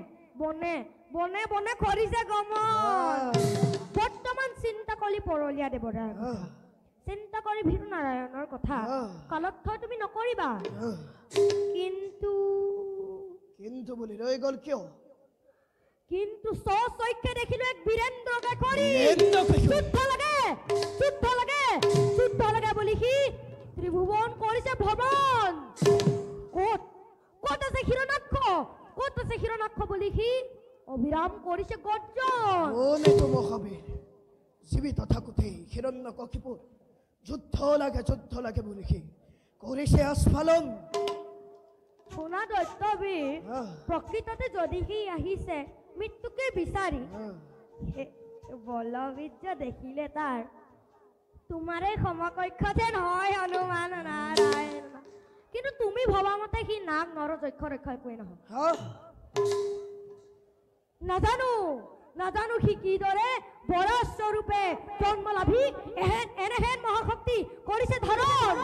বনে বনে বনে কৰিছে গমন বৰ্তমান চিন্তা কৰি পৰলীয়া দেৱতাৰ চিন্তা কৰি ভীৰু নাৰায়ণৰ কথা কালত তুমি নকৰিবা কিন্তু বুলি ৰৈ গ'ল কিয় কিন্তু চৈক্যে দেখিলো এক বীৰেন্দ্ৰকে কৰি যুদ্ধ লাগে বুলি সি ত্ৰিভুৱন কৰিছে ভৱন ক'ত আছে হিৰণাক্ষ ক'ত আছে হিৰণ্যাক্ষ বুলি সি অবিৰাম কৰিছে গৰ্জন কোনে তো মহাবীৰ জীৱিত থাকোঁতেই হিৰণ্যকশিপুৰ যুদ্ধ লাগে বুলি সি কৰিছে আস্ফালন শুনা দৈত্যবীৰ প্ৰকৃততে যদি সি আহিছে মৃত্যুকে বিচাৰি বলবীৰ্য দেখিলে তাৰ তোমাৰে সমকক্ষ যেন হয় হনুমান নাৰায়ণ কিন্তু তুমি ভবা মতে সি নাগ নৰ যক্ষ ৰক্ষা একোৱে নহয় নাজানো সি কিদৰে বৰা স্বৰূপে জন্ম লাভি এনেহেন মহাশক্তি কৰিছে ধাৰণ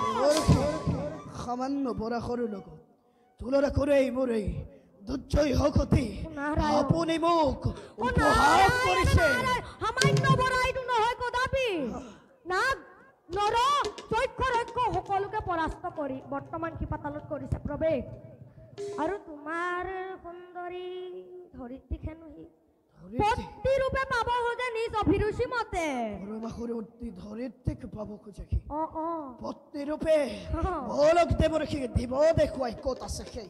সামান্য বৰাসৰ লগত তুলনা কৰে মোৰ এই দুৰ্জয় শক্তি আপুনি মোক উপহাস কৰিছে সামান্য বৰা এইটো নহয় কদাপি নাগ নৰ যক্ষ ৰক্ষ সকলোকে পৰাস্ত কৰি বৰ্তমান সি পাতালত কৰিছে প্ৰৱেশ আৰু তোমাৰ সুন্দৰী ধৰিত্ৰীখন সি পত্নী ৰূপে পাব খোজে নিজ অভিৰুচি মতে ধৰিত্ৰীক পাব খোজে সি পত্নী ৰূপে বলক দেৱৰ সি দিব দেখুৱাই ক'ত আছে সেই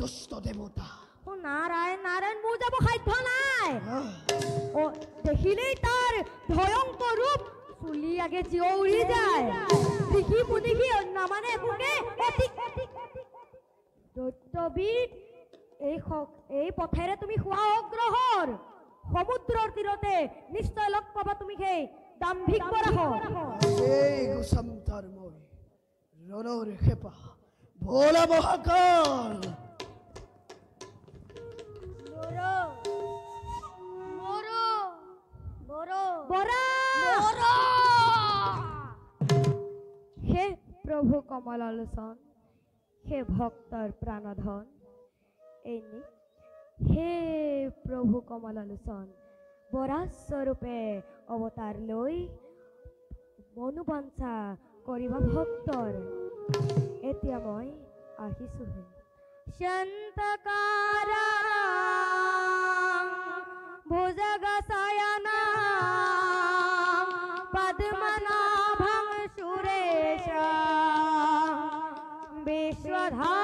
দুষ্ট দেৱতা নাৰায়ণ মোৰ যাব সাধ্য নাই দেখিলেই তাৰ ভয়ংকৰ ৰূপ চুলি আগে জিয়ৰি যায় দেখি মুদিখি নামানে একোকে দৈত্যবীৰ এই পথেৰে তুমি খোৱা অগ্ৰহৰ সমুদ্ৰৰ তীৰতে নিশ্চয় লগ পাবা তুমি সেই দাম্ভিক বৰাহৰ এই গুসামতাৰ মই ৰণৰ খেপা ভোলা মহাকাল হে প্ৰভু কমলালোচন হে ভক্তৰ প্ৰাণধন এনে হে প্ৰভু কমলালোচন বৰা স্বৰূপে অৱতাৰ লৈ মনোবাঞ্ছা কৰিবা ভক্তৰ এতিয়া মই আহিছোহে শান্তকাৰা ভুজগশয়না পদ্মনাভং সুৰেশ বিশ্বধা